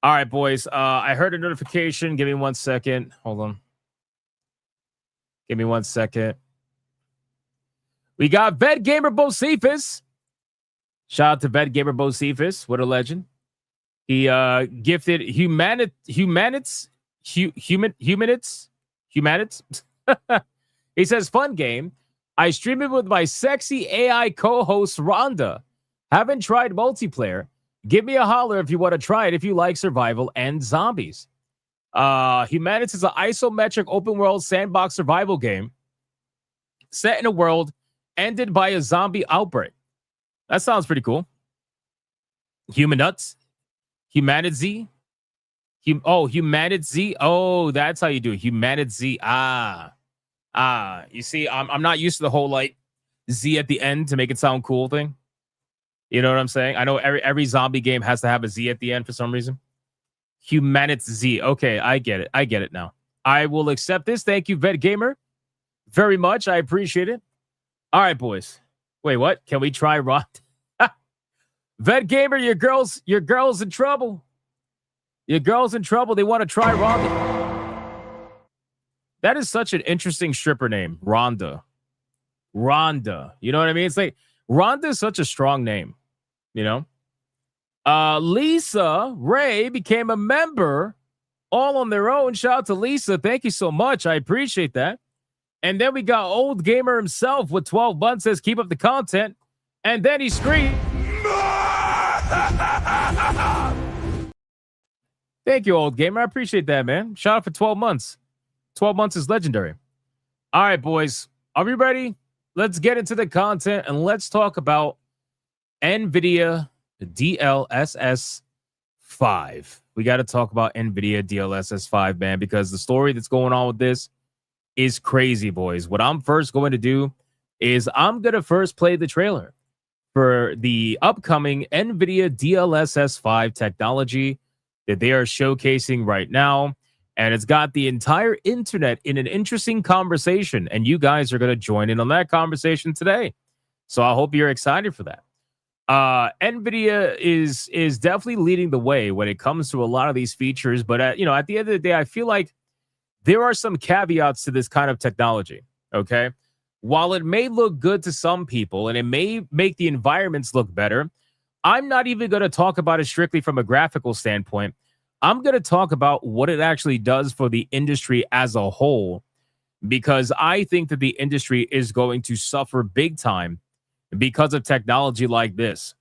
All right, boys. I heard a notification. Give me 1 second. Hold on. Give me 1 second. We got Vet Gamer Bocephus. Shout out to Vet Gamer Bocephus. What a legend. He gifted Humanits. He says, fun game. I stream it with my sexy AI co-host Rhonda. Haven't tried multiplayer. Give me a holler if you want to try it if you like survival and zombies. Humanits is an isometric open world sandbox survival game set in a world ended by a zombie outbreak. That sounds pretty cool. Humanits. Humanity. Humanity. Oh, that's how you do it. Humanity. You see, I'm not used to the whole like Z at the end to make it sound cool thing. You know what I'm saying? I know every zombie game has to have a Z at the end for some reason. Humanity. Okay, I get it. I get it now. I will accept this. Thank you, Vet Gamer, very much. I appreciate it. All right, boys. Wait, what? Can we try Rod? Vet Gamer, your girl's in trouble. Your girl's in trouble. They want to try Rhonda. That is such an interesting stripper name, Rhonda. Rhonda. You know what I mean? It's like Rhonda is such a strong name. You know? Lisa Ray became a member all on their own. Shout out to Lisa. Thank you so much. I appreciate that. And then we got Old Gamer himself with 12 months, says keep up the content. And then he screamed. Thank you, Old Gamer. I appreciate that, man. Shout out for 12 months. 12 months is legendary. All right, boys. Are we ready? Let's get into the content and let's talk about NVIDIA DLSS 5. We got to talk about NVIDIA DLSS 5, man, because the story that's going on with this is crazy, boys. What I'm first going to do is I'm going to first play the trailer for the upcoming NVIDIA DLSS 5 technology that they are showcasing right now. And it's got the entire internet in an interesting conversation. And you guys are going to join in on that conversation today. So I hope you're excited for that. NVIDIA is definitely leading the way when it comes to a lot of these features. But, at the end of the day, I feel like there are some caveats to this kind of technology. Okay. While it may look good to some people and it may make the environments look better, I'm not even going to talk about it strictly from a graphical standpoint. I'm going to talk about what it actually does for the industry as a whole, because I think that the industry is going to suffer big time because of technology like this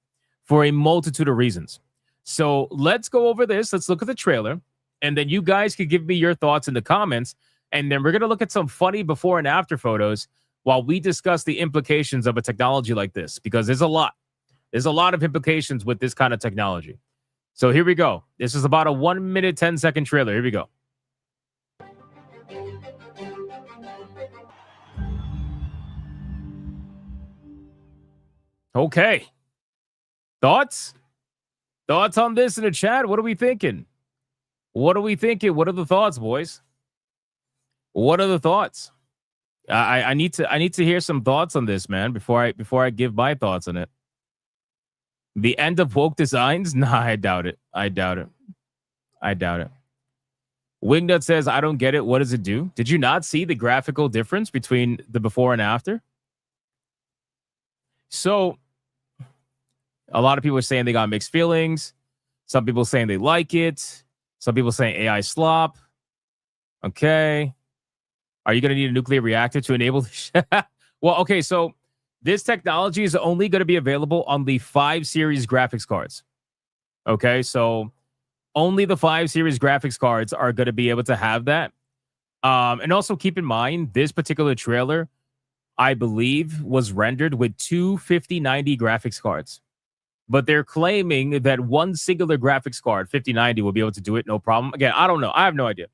for a multitude of reasons. So let's go over this. Let's look at the trailer, and then you guys can give me your thoughts in the comments. And then we're going to look at some funny before and after photos while we discuss the implications of a technology like this, because there's a lot. There's a lot of implications with this kind of technology. So here we go. This is about a 1 minute, 10-second trailer. Here we go. Okay. Thoughts? Thoughts on this in the chat? What are we thinking? What are we thinking? What are the thoughts, boys? What are the thoughts? I need to hear some thoughts on this, man, before I give my thoughts on it. The end of woke designs? Nah, I doubt it. I doubt it. Wingnut says, I don't get it. What does it do? Did you not see the graphical difference between the before and after? So, a lot of people are saying they got mixed feelings. Some people saying they like it. Some people saying AI slop. Okay. Are you going to need a nuclear reactor to enable this? Well, okay, so this technology is only going to be available on the 5 series graphics cards. Okay, so only the 5 series graphics cards are going to be able to have that. And also keep in mind, this particular trailer, I believe, was rendered with 2 5090 graphics cards. But they're claiming that one singular graphics card, 5090, will be able to do it, no problem. Again, I don't know. I have no idea.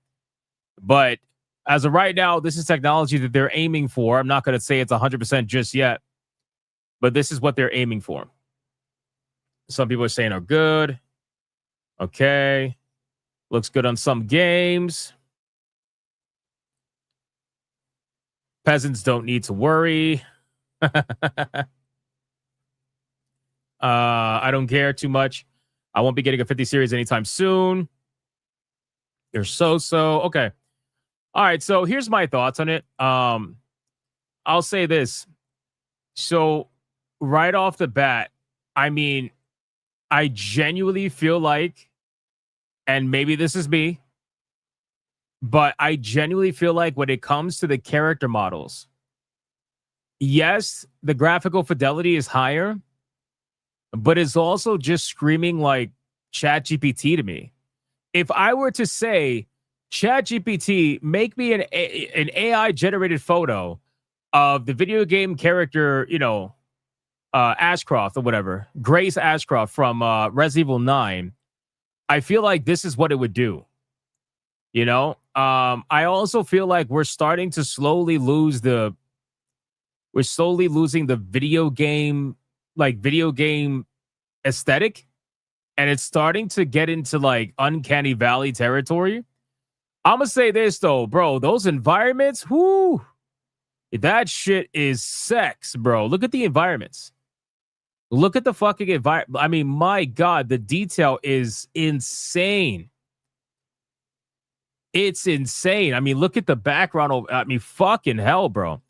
But as of right now, this is technology that they're aiming for. I'm not going to say it's 100% just yet, but this is what they're aiming for. Some people are saying are good. Okay. Looks good on some games. Peasants don't need to worry. I don't care too much. I won't be getting a 50 series anytime soon. You're so. Okay. All right. So here's my thoughts on it. I'll say this. So right off the bat, I mean, I genuinely feel like, and maybe this is me, but I genuinely feel like when it comes to the character models, yes, the graphical fidelity is higher, but it's also just screaming like ChatGPT to me. If I were to say, ChatGPT, make me an AI generated photo of the video game character, Ashcroft or whatever, Grace Ashcroft from Resident Evil 9, I feel like this is what it would do. I also feel like we're starting to slowly losing the video game aesthetic, and it's starting to get into like uncanny valley territory. I'm gonna say this though, bro, those environments, whoo, that shit is sex, bro. Look at the environments. Look at the fucking environment. I mean, my God, the detail is insane. It's insane. I mean, look at the background. I mean, fucking hell, bro.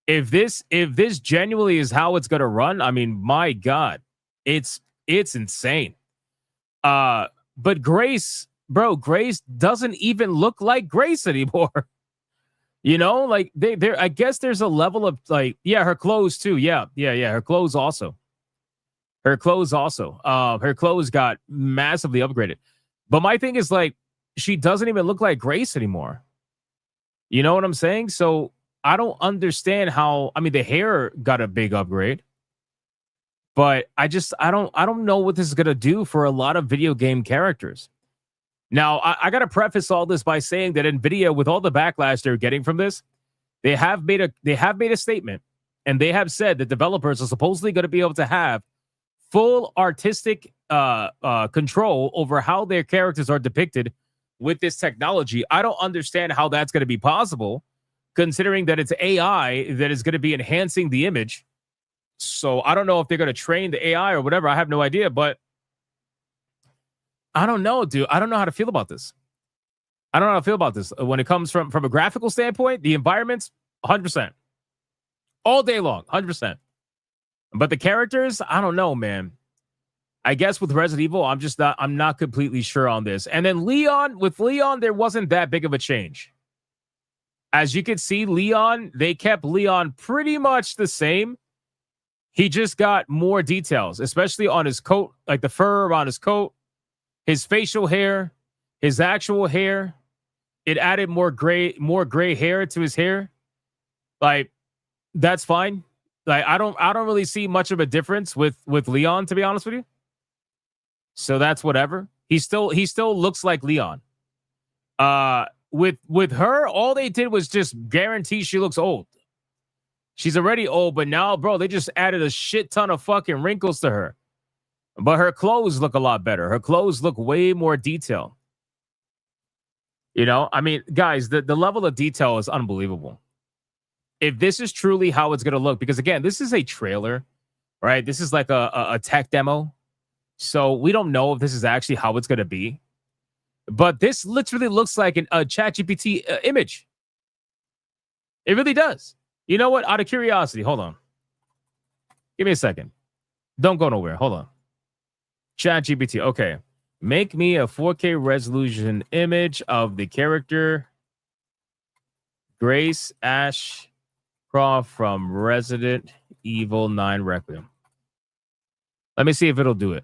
If this genuinely is how it's gonna run, I mean, my God, it's insane. But Grace, bro, Grace doesn't even look like Grace anymore. Like there. I guess there's a level of like, yeah, her clothes too. Yeah. Her clothes also. Her clothes got massively upgraded. But my thing is like, she doesn't even look like Grace anymore. You know what I'm saying? So I don't understand how. I mean, the hair got a big upgrade, but I don't know what this is gonna do for a lot of video game characters. Now, I got to preface all this by saying that NVIDIA, with all the backlash they're getting from this, they have made a statement, and they have said that developers are supposedly going to be able to have full artistic control over how their characters are depicted with this technology. I don't understand how that's going to be possible, considering that it's AI that is going to be enhancing the image. So I don't know if they're going to train the AI or whatever. I have no idea, but I don't know, dude. I don't know how to feel about this. When it comes from a graphical standpoint, the environments, 100%. All day long, 100%. But the characters, I don't know, man. I guess with Resident Evil, I'm not completely sure on this. And then with Leon, there wasn't that big of a change. As you can see, they kept Leon pretty much the same. He just got more details, especially on his coat, like the fur around his coat. His facial hair, his actual hair, it added more gray hair to his hair. Like, that's fine. Like, I don't really see much of a difference with Leon, to be honest with you. So that's whatever. He still looks like Leon. With her, all they did was just guarantee she looks old. She's already old, but now, bro, they just added a shit ton of fucking wrinkles to her. But her clothes look a lot better. Her clothes look way more detailed. I mean, guys, the level of detail is unbelievable. If this is truly how it's going to look, because again, this is a trailer, right? This is like a tech demo. So we don't know if this is actually how it's going to be. But this literally looks like a ChatGPT image. It really does. You know what? Out of curiosity, hold on. Give me a second. Don't go nowhere. Hold on. ChatGPT. Okay. Make me a 4K resolution image of the character Grace Ashcroft from Resident Evil 9 Requiem. Let me see if it'll do it.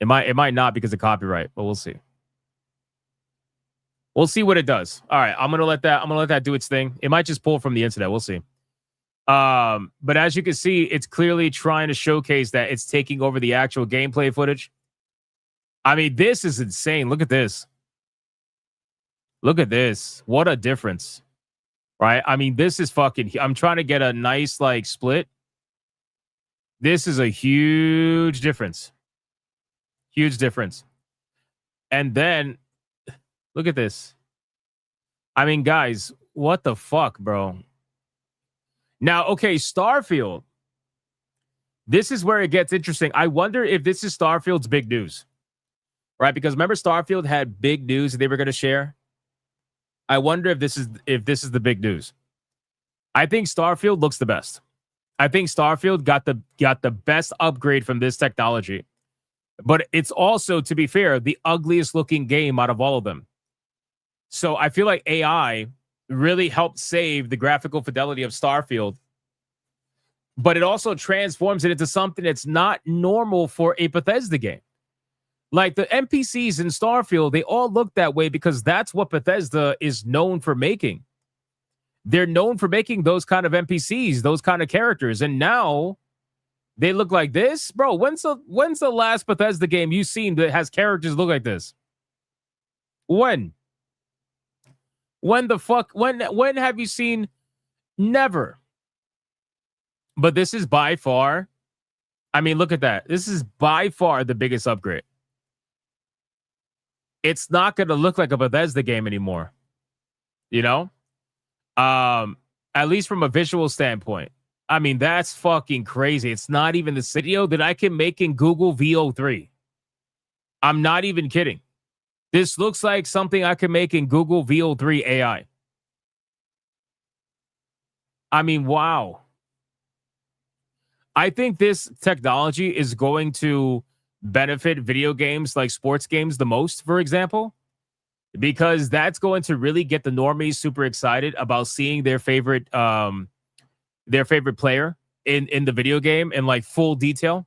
It might not because of copyright, but we'll see. We'll see what it does. All right, I'm gonna let that do its thing. It might just pull from the internet. We'll see. But as you can see, it's clearly trying to showcase that it's taking over the actual gameplay footage. I mean, this is insane. Look at this. Look at this. What a difference. Right? I mean, this is fucking... I'm trying to get a nice, like, split. This is a huge difference. Huge difference. And then, look at this. I mean, guys, what the fuck, bro? Now, okay, Starfield. This is where it gets interesting. I wonder if this is Starfield's big news. right? Because remember, Starfield had big news that they were going to share. I wonder if this is the big news. I think Starfield looks the best. I think Starfield got the best upgrade from this technology. But it's also, to be fair, the ugliest looking game out of all of them. So I feel like AI really helped save the graphical fidelity of Starfield. But it also transforms it into something that's not normal for a Bethesda game. Like the NPCs in Starfield, they all look that way because that's what Bethesda is known for making. They're known for making those kind of NPCs, those kind of characters. And now they look like this. Bro, when's the last Bethesda game you've seen that has characters look like this? When? When have you seen? Never. But this is by far, I mean, look at that. This is by far the biggest upgrade. It's not going to look like a Bethesda game anymore. You know? At least from a visual standpoint. I mean, that's fucking crazy. It's not even the video that I can make in Google VO3. I'm not even kidding. This looks like something I can make in Google VO3 AI. I mean, wow. I think this technology is going to benefit video games like sports games the most, for example, because that's going to really get the normies super excited about seeing their favorite player in the video game in like full detail.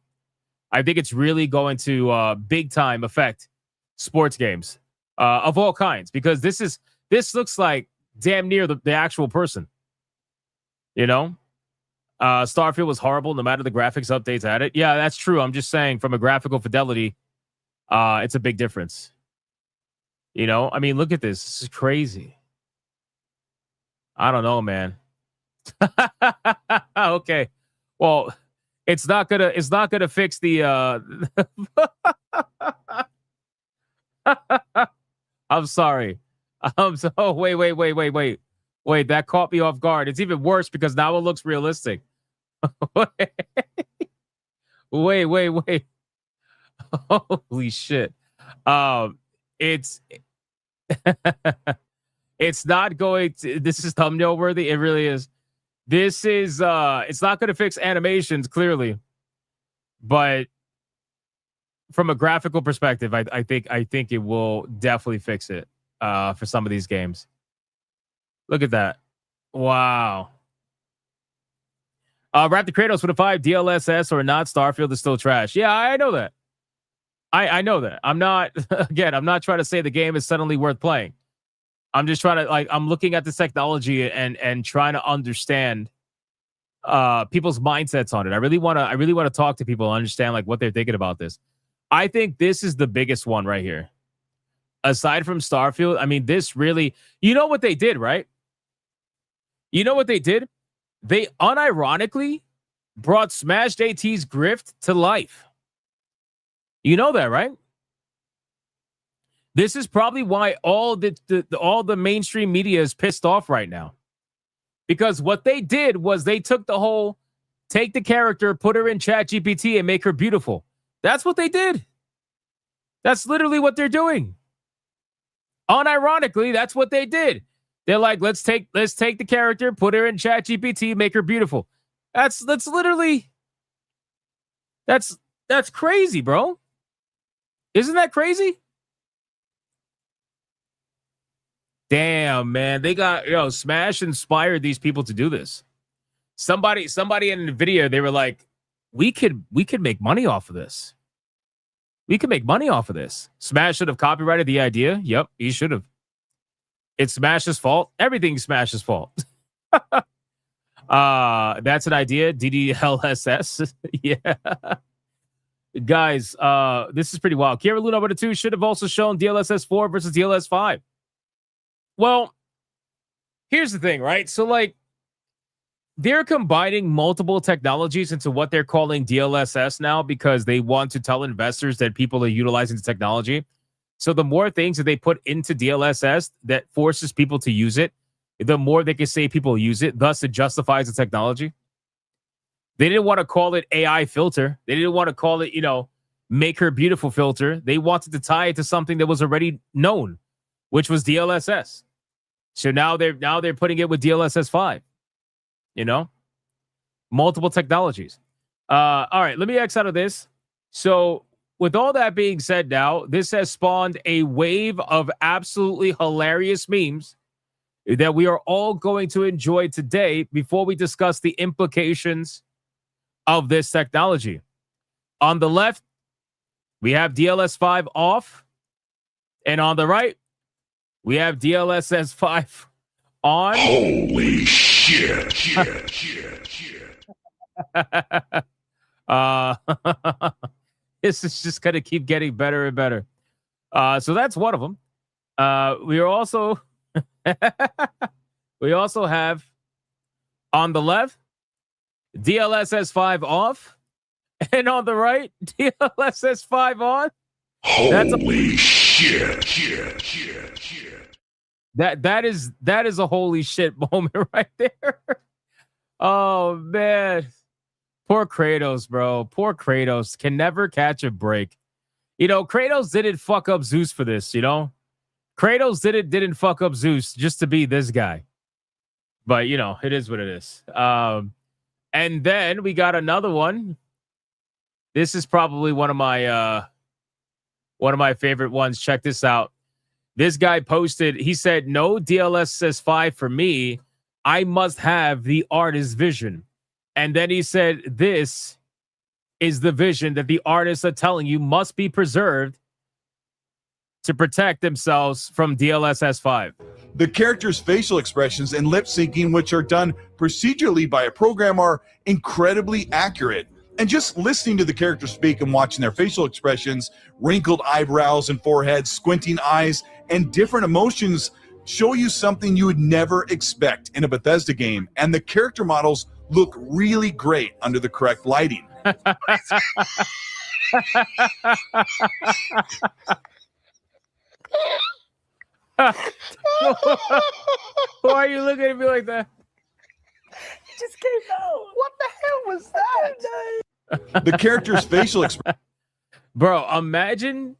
I think it's really going to big time affect sports games of all kinds, because this looks like damn near the actual person. You know? Starfield was horrible no matter the graphics updates at it. Yeah, that's true. I'm just saying from a graphical fidelity, it's a big difference. You know, I mean, look at this. This is crazy. I don't know, man. Okay. Well, it's not gonna fix the I'm sorry. Wait, that caught me off guard. It's even worse because now it looks realistic. Wait. Holy shit. It's it's not going to, this is thumbnail worthy. It really is. This is it's not going to fix animations clearly, but from a graphical perspective, I think it will definitely fix it for some of these games. Look at that. Wow. Raptor Kratos with a 5 DLSS or not, Starfield is still trash. Yeah, I know that. I know that. I'm not trying to say the game is suddenly worth playing. I'm just trying to I'm looking at this technology and trying to understand people's mindsets on it. I really want to talk to people and understand like what they're thinking about this. I think this is the biggest one right here. Aside from Starfield, I mean, this really, you know what they did, right? You know what they did? They unironically brought Smashed AT's grift to life. You know that, right? This is probably why all the mainstream media is pissed off right now. Because what they did was they took take the character, put her in ChatGPT and make her beautiful. That's what they did. That's literally what they're doing. Unironically, that's what they did. They're like, let's take the character, put her in ChatGPT, make her beautiful. That's literally that's crazy, bro. Isn't that crazy? Damn, man. They got, Smash inspired these people to do this. Somebody in the video, they were like, we could make money off of this. We could make money off of this. Smash should have copyrighted the idea. Yep, he should have. It's Smash's fault. Everything's Smash's fault. That's an idea. DDLSS. Yeah. Guys, this is pretty wild. Kiera Luna number 2 should have also shown DLSS 4 versus DLS 5. Well, here's the thing, right? So, they're combining multiple technologies into what they're calling DLSS now because they want to tell investors that people are utilizing the technology. So the more things that they put into DLSS that forces people to use it, the more they can say people use it. Thus, it justifies the technology. They didn't want to call it AI filter. They didn't want to call it, Make Her Beautiful filter. They wanted to tie it to something that was already known, which was DLSS. So now they're putting it with DLSS 5. You know? Multiple technologies. All right, let me X out of this. So with all that being said now, this has spawned a wave of absolutely hilarious memes that we are all going to enjoy today before we discuss the implications of this technology. On the left, we have DLS5 off. And on the right, we have DLSS 5 on. Holy shit. This is just going to keep getting better and better. So that's one of them. We are also we also have on the left DLSS 5 off, and on the right DLSS 5 on. Holy shit. That is a holy shit moment right there. Oh man. Poor Kratos, bro. Poor Kratos can never catch a break. You know, Kratos didn't fuck up Zeus for this, you know? Kratos didn't fuck up Zeus just to be this guy. But, you know, it is what it is. And then we got another one. This is probably one of my favorite ones. Check this out. This guy posted, he said, "No DLSS 5 for me. I must have the artist's vision." And then he said, "This is the vision that the artists are telling you must be preserved to protect themselves from DLSS 5. The characters' facial expressions and lip syncing, which are done procedurally by a program, are incredibly accurate. And just listening to the characters speak and watching their facial expressions, wrinkled eyebrows and foreheads, squinting eyes, and different emotions show you something you would never expect in a Bethesda game. And the character models look really great under the correct lighting." Why are you looking at me like that? It just came out. What the hell was that? The character's facial expression. Bro, imagine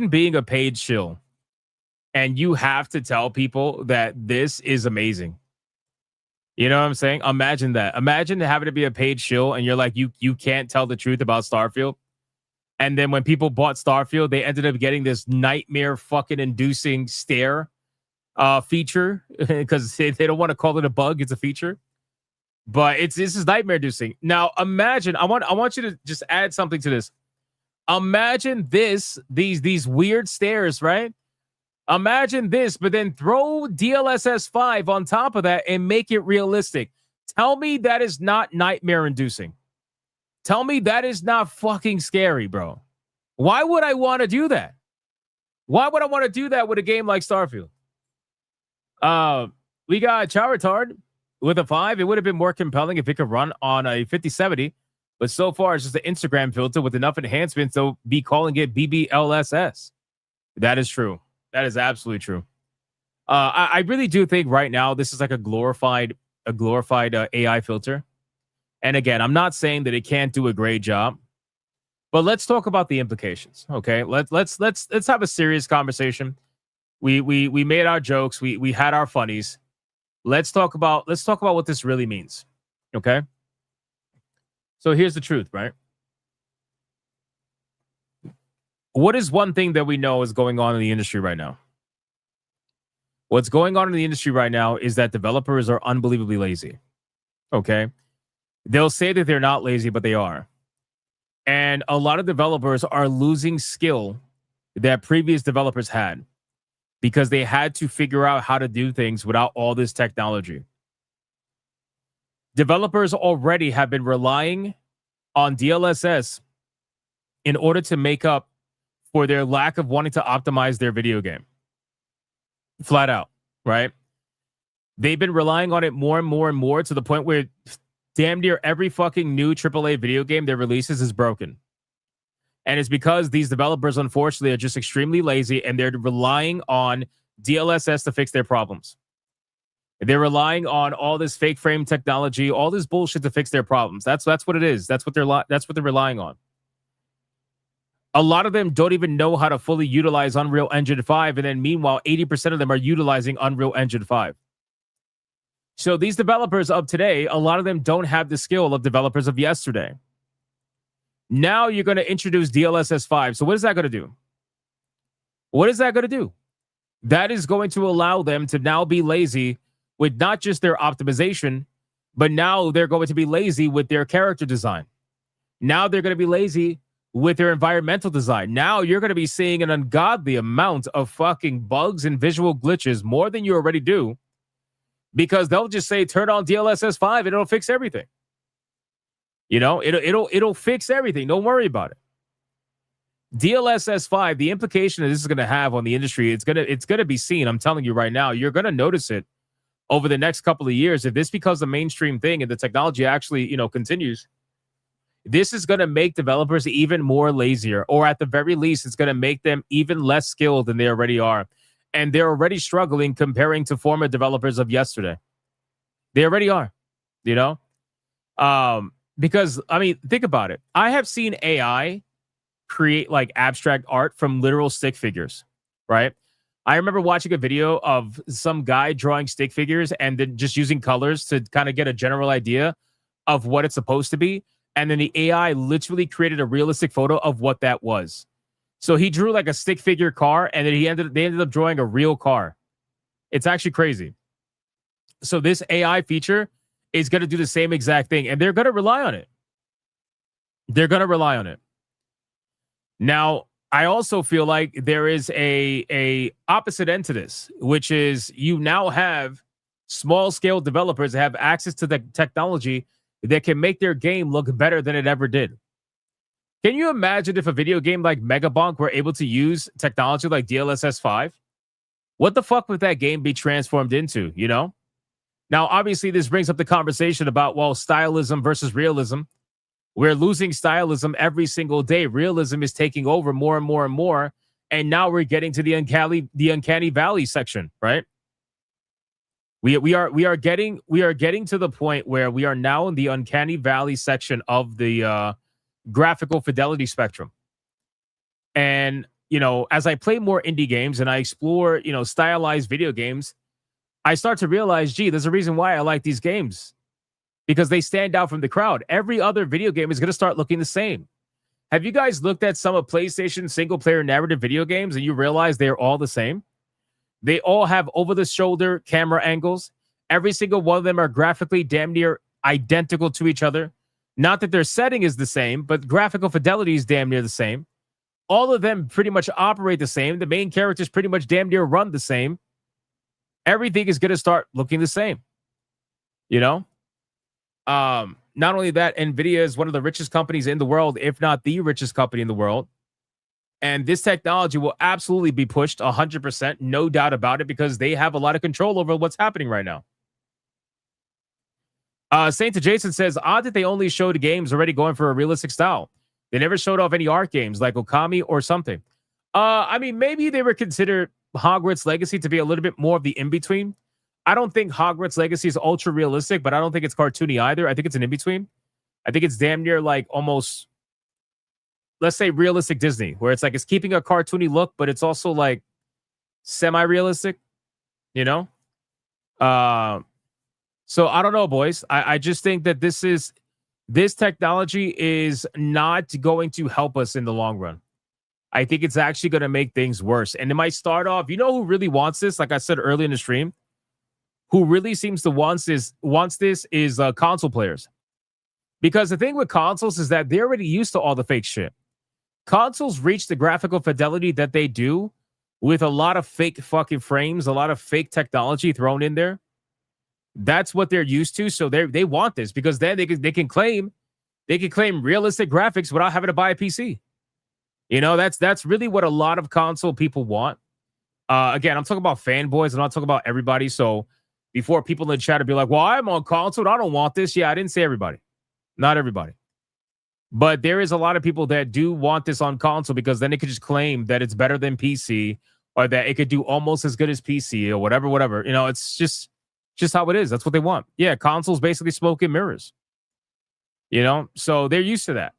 being a paid shill and you have to tell people that this is amazing. You know what I'm saying? Imagine that. Imagine having to be a paid shill and you're like, you can't tell the truth about Starfield. And then when people bought Starfield, they ended up getting this nightmare fucking inducing stare feature because they don't want to call it a bug. It's a feature. But this is nightmare inducing. Now imagine, I want you to just add something to this. Imagine these weird stares, right? Imagine this, but then throw DLSS 5 on top of that and make it realistic. Tell me that is not nightmare inducing. Tell me that is not fucking scary, bro. Why would I want to do that? Why would I want to do that with a game like Starfield? We got Charizard with a 5. It would have been more compelling if it could run on a 5070, but so far it's just an Instagram filter with enough enhancements to be calling it BBLSS. That is true. That is absolutely true. I really do think right now this is like a glorified AI filter. And again, I'm not saying that it can't do a great job, but let's talk about the implications. Okay, let's have a serious conversation. We made our jokes. We had our funnies. Let's talk about what this really means. Okay. So here's the truth, right? What is one thing that we know is going on in the industry right now? What's going on in the industry right now is that developers are unbelievably lazy. Okay. They'll say that they're not lazy, but they are. And a lot of developers are losing skill that previous developers had because they had to figure out how to do things without all this technology. Developers already have been relying on DLSS in order to make up for their lack of wanting to optimize their video game. Flat out, right? They've been relying on it more and more and more to the point where damn near every fucking new AAA video game that releases is broken. And it's because these developers, unfortunately, are just extremely lazy and they're relying on DLSS to fix their problems. They're relying on all this fake frame technology, all this bullshit to fix their problems. That's what it is. That's what they're relying on. A lot of them don't even know how to fully utilize Unreal Engine 5. And then meanwhile, 80% of them are utilizing Unreal Engine 5. So these developers of today, a lot of them don't have the skill of developers of yesterday. Now you're going to introduce DLSS 5. So what is that going to do? What is that going to do? That is going to allow them to now be lazy with not just their optimization, but now they're going to be lazy with their character design. Now they're going to be lazy with their environmental design. Now you're going to be seeing an ungodly amount of fucking bugs and visual glitches, more than you already do, because they'll just say, turn on DLSS 5 and it'll fix everything. You know, it'll fix everything. Don't worry about it. DLSS 5, the implication that this is going to have on the industry, it's going to be seen. I'm telling you right now, you're going to notice it over the next couple of years. If this becomes a mainstream thing and the technology actually, continues, this is going to make developers even more lazier, or at the very least, it's going to make them even less skilled than they already are. And they're already struggling comparing to former developers of yesterday. They already are, because, I mean, think about it. I have seen AI create like abstract art from literal stick figures, right? I remember watching a video of some guy drawing stick figures and then just using colors to kind of get a general idea of what it's supposed to be. And then the AI literally created a realistic photo of what that was. So he drew like a stick figure car, and then they ended up drawing a real car. It's actually crazy. So this AI feature is going to do the same exact thing, and they're going to rely on it. They're going to rely on it. Now, I also feel like there is a opposite end to this, which is you now have small scale developers that have access to the technology that can make their game look better than it ever did. Can you imagine if a video game like Megabonk were able to use technology like DLSS 5? What the fuck would that game be transformed into, Now, obviously, this brings up the conversation about, well, stylism versus realism. We're losing stylism every single day. Realism is taking over more and more and more. And now we're getting to the uncanny valley section, right? We are getting to the point where we are now in the uncanny valley section of the graphical fidelity spectrum. And, as I play more indie games and I explore, stylized video games, I start to realize, gee, there's a reason why I like these games. Because they stand out from the crowd. Every other video game is going to start looking the same. Have you guys looked at some of PlayStation single-player narrative video games and you realize they're all the same? They all have over-the-shoulder camera angles. Every single one of them are graphically damn near identical to each other. Not that their setting is the same, but graphical fidelity is damn near the same. All of them pretty much operate the same. The main characters pretty much damn near run the same. Everything is going to start looking the same. Not only that, NVIDIA is one of the richest companies in the world, if not the richest company in the world. And this technology will absolutely be pushed 100%, no doubt about it, because they have a lot of control over what's happening right now. Saint to Jason says, odd that they only showed games already going for a realistic style. They never showed off any art games like Okami or something. I mean, maybe they were considered Hogwarts Legacy to be a little bit more of the in-between. I don't think Hogwarts Legacy is ultra realistic, but I don't think it's cartoony either. I think it's an in-between. I think it's damn near like almost, let's say, realistic Disney, where it's like it's keeping a cartoony look, but it's also like semi-realistic, So I don't know, boys. I just think that this technology is not going to help us in the long run. I think it's actually going to make things worse. And it might start off, who really wants this? Like I said earlier in the stream, who really seems to wants this is console players. Because the thing with consoles is that they're already used to all the fake shit. Consoles reach the graphical fidelity that they do with a lot of fake fucking frames, a lot of fake technology thrown in there. That's what they're used to. So they want this because then they can claim realistic graphics without having to buy a PC. That's really what a lot of console people want. Again, I'm talking about fanboys. I'm not talking about everybody. So before people in the chat would be like, well, I'm on console. I don't want this. Yeah, I didn't say everybody. Not everybody. But there is a lot of people that do want this on console because then they could just claim that it's better than PC or that it could do almost as good as PC or whatever. It's just how it is. That's what they want. Yeah, consoles basically smoke and mirrors. So they're used to that.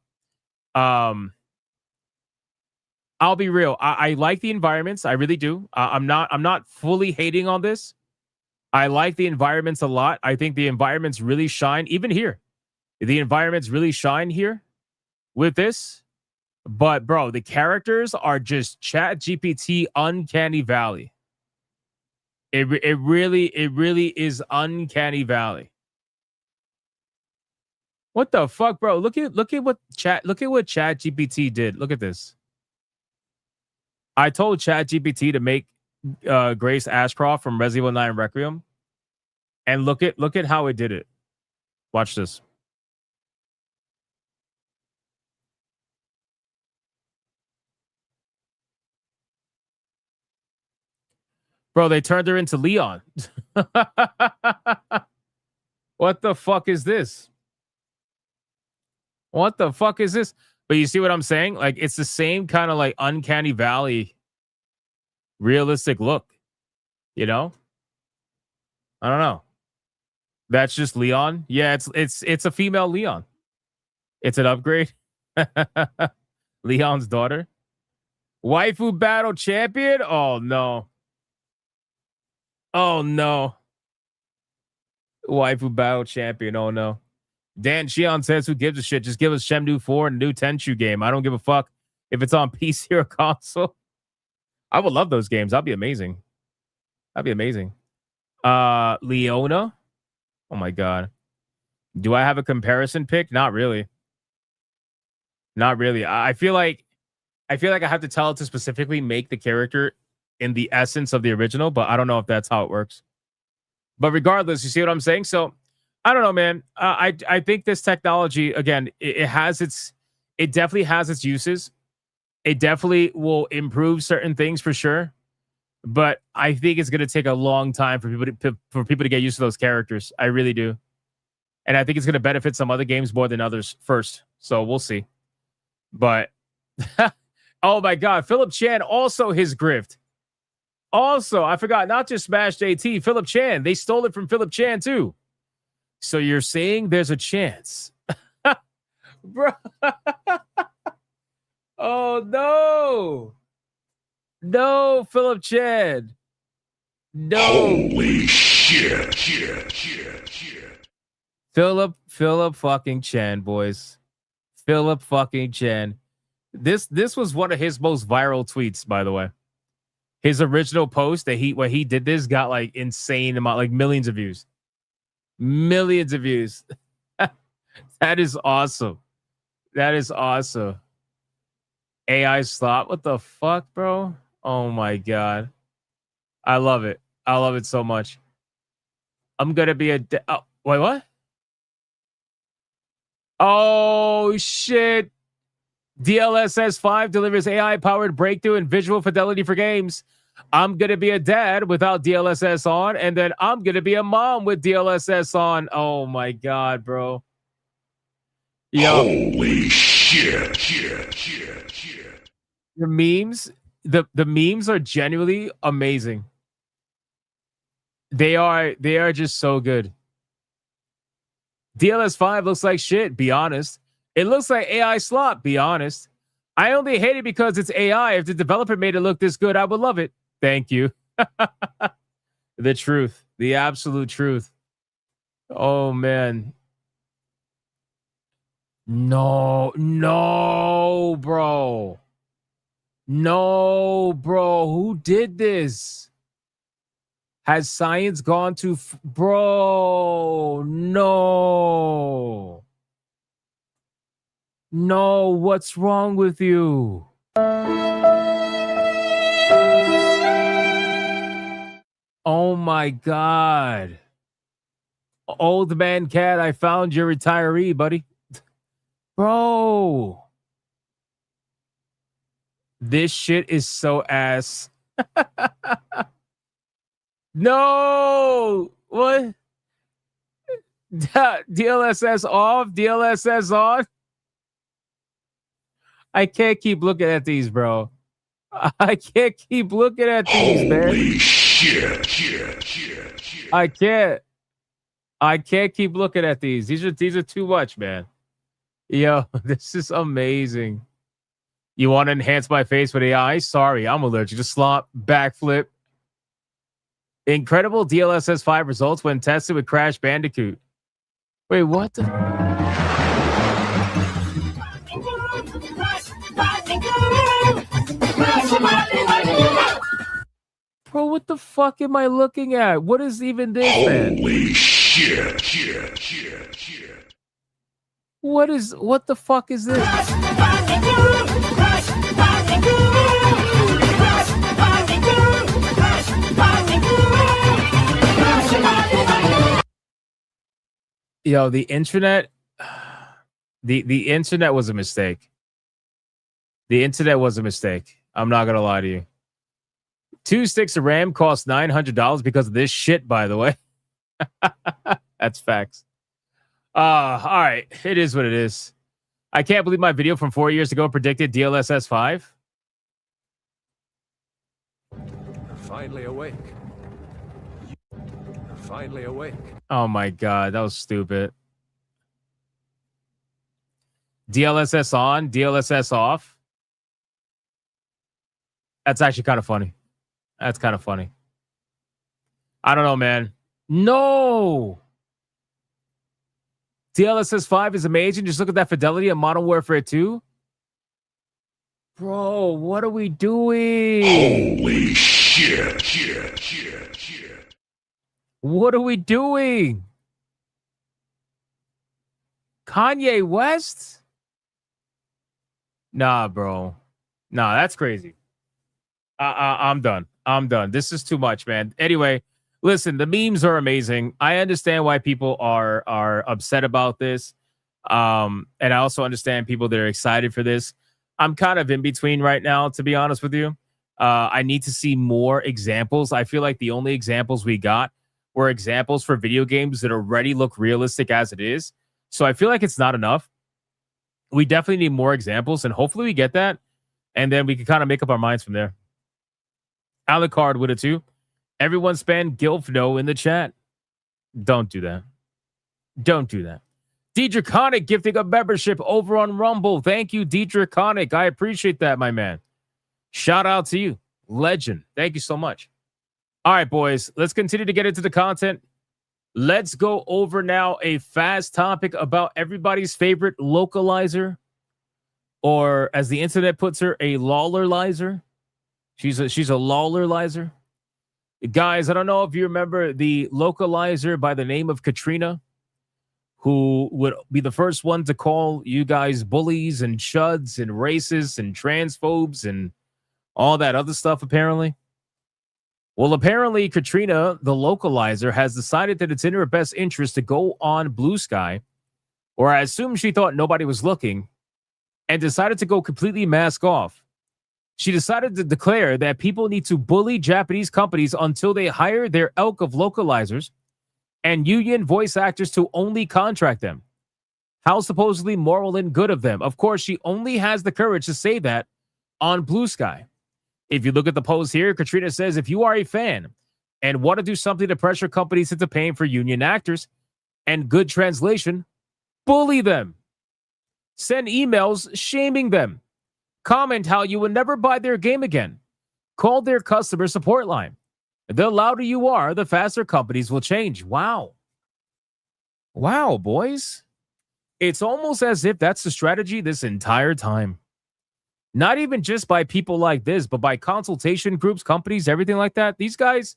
I'll be real. I like the environments. I really do. I'm not fully hating on this. I like the environments a lot. I think the environments really shine, even here. The environments really shine here with this. But bro, the characters are just Chat GPT uncanny valley. It really is uncanny valley. What the fuck, bro? Look at what Chat GPT did. Look at this. I told Chat GPT to make Grace Ashcroft from Resident Evil 9 Requiem, and look at how it did it. Watch this. Bro, they turned her into Leon. What the fuck is this? What the fuck is this? But you see what I'm saying? Like, it's the same kind of like uncanny valley realistic look. You know? I don't know. That's just Leon. Yeah, it's a female Leon. It's an upgrade. Leon's daughter. Waifu battle champion? Oh no. Oh no. Waifu battle champion. Oh no. Dan Shion says, who gives a shit? Just give us Shenmue 4 and a new Tenchu game. I don't give a fuck if it's on PC or console. I would love those games. That'd be amazing. That'd be amazing. Leona. Oh my god. Do I have a comparison pick? Not really. Not really. I feel like I have to tell it to specifically make the character in the essence of the original, but I don't know if that's how it works. But regardless, you see what I'm saying? So I don't know, man. I think this technology, again, it definitely has its uses. It definitely will improve certain things for sure. But I think it's going to take a long time for people to get used to those characters. I really do. And I think it's going to benefit some other games more than others first. So we'll see. But, oh my God, Philip Chan, also his grift. Also, I forgot, not just Smash JT, Philip Chan. They stole it from Philip Chan too. So you're saying there's a chance. Bro. Oh no. No, Philip Chan. No. Holy shit. Philip fucking Chan, boys. Philip fucking Chan. This was one of his most viral tweets, by the way. His original post when he did this got like insane amount, like millions of views. Millions of views. That is awesome. That is awesome. AI slot. What the fuck, bro? Oh my god. I love it. I love it so much. I'm gonna be oh, wait, what? Oh shit. DLSS 5 delivers AI-powered breakthrough in visual fidelity for games. I'm going to be a dad without DLSS on, and then I'm going to be a mom with DLSS on. Oh, my God, bro. Yo. Holy shit. The memes, the memes are genuinely amazing. They are just so good. DLS5 looks like shit, be honest. It looks like AI slop, be honest. I only hate it because it's AI. If the developer made it look this good, I would love it. Thank you. The truth. The absolute truth. Oh, man. No, bro. No, bro. Who did this? Has science gone too... Bro, no. No, what's wrong with you? Oh my God. Old man cat, I found your retiree, buddy. Bro. This shit is so ass. No. What? DLSS off, DLSS on. I can't keep looking at these, bro. I can't keep looking at these, man. Holy shit. I can't keep looking at these. These are too much, man. Yo, this is amazing. You want to enhance my face with AI? Sorry, I'm allergic to slop. Backflip. Incredible DLSS 5 results when tested with Crash Bandicoot. Wait, what the? Bro, what the fuck am I looking at? What is even this, man? Holy shit. What the fuck is this? Yo, the internet, the internet was a mistake. The internet was a mistake. I'm not gonna lie to you. 2 sticks of RAM cost $900 because of this shit, by the way. That's facts. All right. It is what it is. I can't believe my video from 4 years ago predicted DLSS 5. Finally awake. Finally awake. Oh my God. That was stupid. DLSS on, DLSS off. That's actually kind of funny. That's kind of funny. I don't know, man. No. DLSS 5 is amazing. Just look at that fidelity of Modern Warfare 2. Bro, what are we doing? Holy shit. What are we doing? Kanye West? Nah, bro. Nah, that's crazy. I'm done. This is too much, man. Anyway, listen, the memes are amazing. I understand why people are upset about this. And I also understand people that are excited for this. I'm kind of in between right now, to be honest with you. I need to see more examples. I feel like the only examples we got were examples for video games that already look realistic as it is. So I feel like it's not enough. We definitely need more examples, and hopefully we get that. And then we can kind of make up our minds from there. Alucard with it too. Everyone spam Gilfno in the chat. Don't do that. Don't do that. Dietrich Connick gifting a membership over on Rumble. Thank you, Dietrich Connick. I appreciate that, my man. Shout out to you. Legend. Thank you so much. All right, boys. Let's continue to get into the content. Let's go over now a fast topic about everybody's favorite localizer, or as the internet puts her, a lawlerlizer. She's a lawlerlizer. Guys, I don't know if you remember the localizer by the name of Katrina, who would be the first one to call you guys bullies and chuds and racists and transphobes and all that other stuff, apparently. Well, apparently, Katrina, the localizer, has decided that it's in her best interest to go on Blue Sky, or I assume she thought nobody was looking, and decided to go completely mask off. She decided to declare that people need to bully Japanese companies until they hire their elk of localizers and union voice actors to only contract them. How supposedly moral and good of them. Of course, she only has the courage to say that on Blue Sky. If you look at the post here, Katrina says, if you are a fan and want to do something to pressure companies into paying for union actors, and good translation, bully them. Send emails shaming them. Comment how you would never buy their game again. Call their customer support line. The louder you are, the faster companies will change. Wow. Wow, boys. It's almost as if that's the strategy this entire time. Not even just by people like this, but by consultation groups, companies, everything like that. These guys,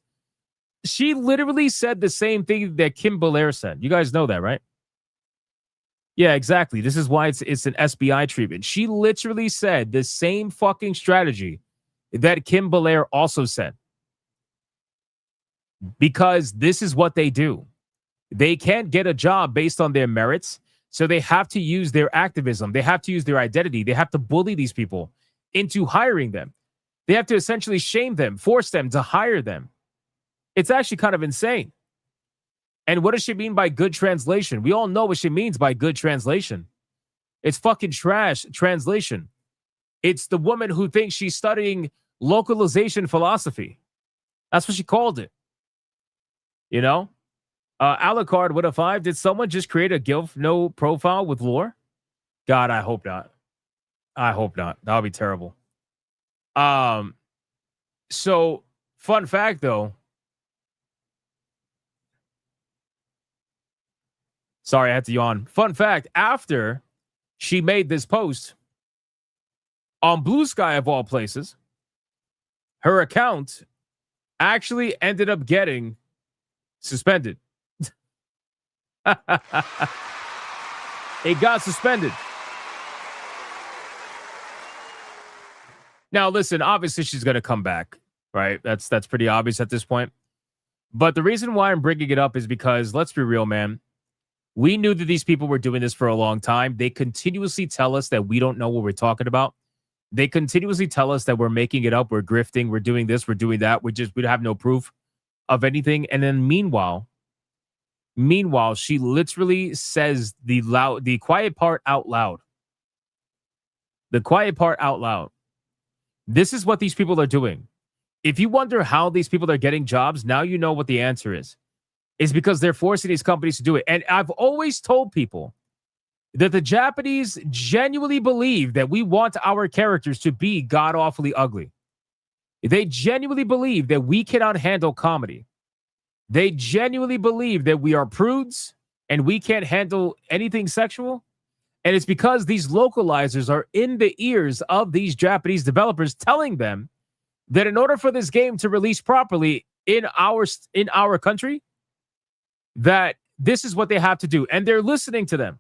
she literally said the same thing that Kim Belair said. You guys know that, right? Yeah, exactly. This is why it's an SBI treatment. She literally said the same fucking strategy that Kim Belair also said. Because this is what they do. They can't get a job based on their merits, so they have to use their activism. They have to use their identity. They have to bully these people into hiring them. They have to essentially shame them, force them to hire them. It's actually kind of insane. And what does she mean by good translation? We all know what she means by good translation. It's fucking trash translation. It's the woman who thinks she's studying localization philosophy. That's what she called it. You know? Alucard with a 5. Did someone just create a Gilf no profile with lore? God, I hope not. I hope not. That would be terrible. So fun fact though. Sorry, I had to yawn. Fun fact, after she made this post on Blue Sky of all places, her account actually ended up getting suspended. It got suspended. Now, listen, obviously she's going to come back, right? That's pretty obvious at this point. But the reason why I'm bringing it up is because, let's be real, man. We knew that these people were doing this for a long time. They continuously tell us that we don't know what we're talking about. They continuously tell us that we're making it up, we're grifting, we're doing this, we're doing that. We have no proof of anything. And then meanwhile, she literally says the quiet part out loud. The quiet part out loud. This is what these people are doing. If you wonder how these people are getting jobs, now you know what the answer is. It's because they're forcing these companies to do it. And I've always told people that the Japanese genuinely believe that we want our characters to be god-awfully ugly. They genuinely believe that we cannot handle comedy. They genuinely believe that we are prudes and we can't handle anything sexual. And it's because these localizers are in the ears of these Japanese developers telling them that in order for this game to release properly in our country, that this is what they have to do. And they're listening to them.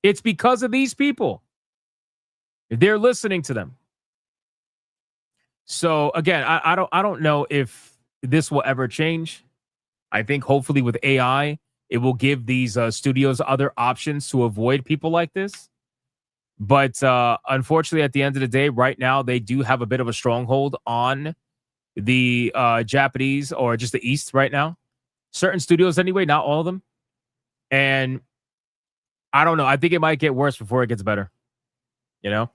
It's because of these people. They're listening to them. So again, I don't know if this will ever change. I think hopefully with AI, it will give these studios other options to avoid people like this. But unfortunately, at the end of the day, right now, they do have a bit of a stronghold on the Japanese or just the East right now. Certain studios anyway, not all of them. And I don't know. I think it might get worse before it gets better. You know?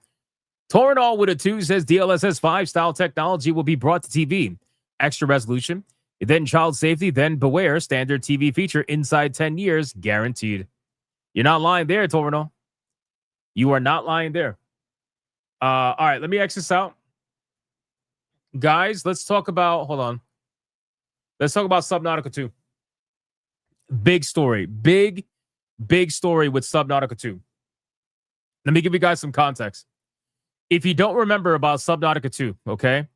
Torinol with a 2 says DLSS 5 style technology will be brought to TV. Extra resolution, then child safety, then beware, standard TV feature inside 10 years, guaranteed. You're not lying there, Torinol. You are not lying there. All right, let me X this out. Guys, let's talk about, hold on. Let's talk about Subnautica 2. Big story. Big story with Subnautica 2. Let me give you guys some context. If you don't remember about Subnautica 2, okay?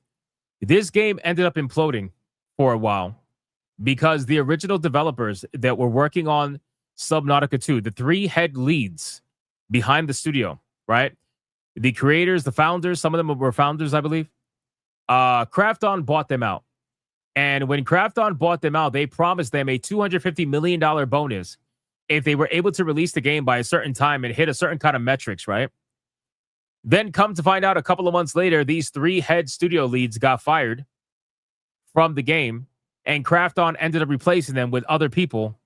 This game ended up imploding for a while because the original developers that were working on Subnautica 2, the 3 head leads behind the studio, right? The creators, the founders, some of them were founders, I believe. Krafton bought them out. And when Krafton bought them out, they promised them a $250 million bonus if they were able to release the game by a certain time and hit a certain kind of metrics, right? Then come to find out a couple of months later, these 3 head studio leads got fired from the game, and Krafton ended up replacing them with other people,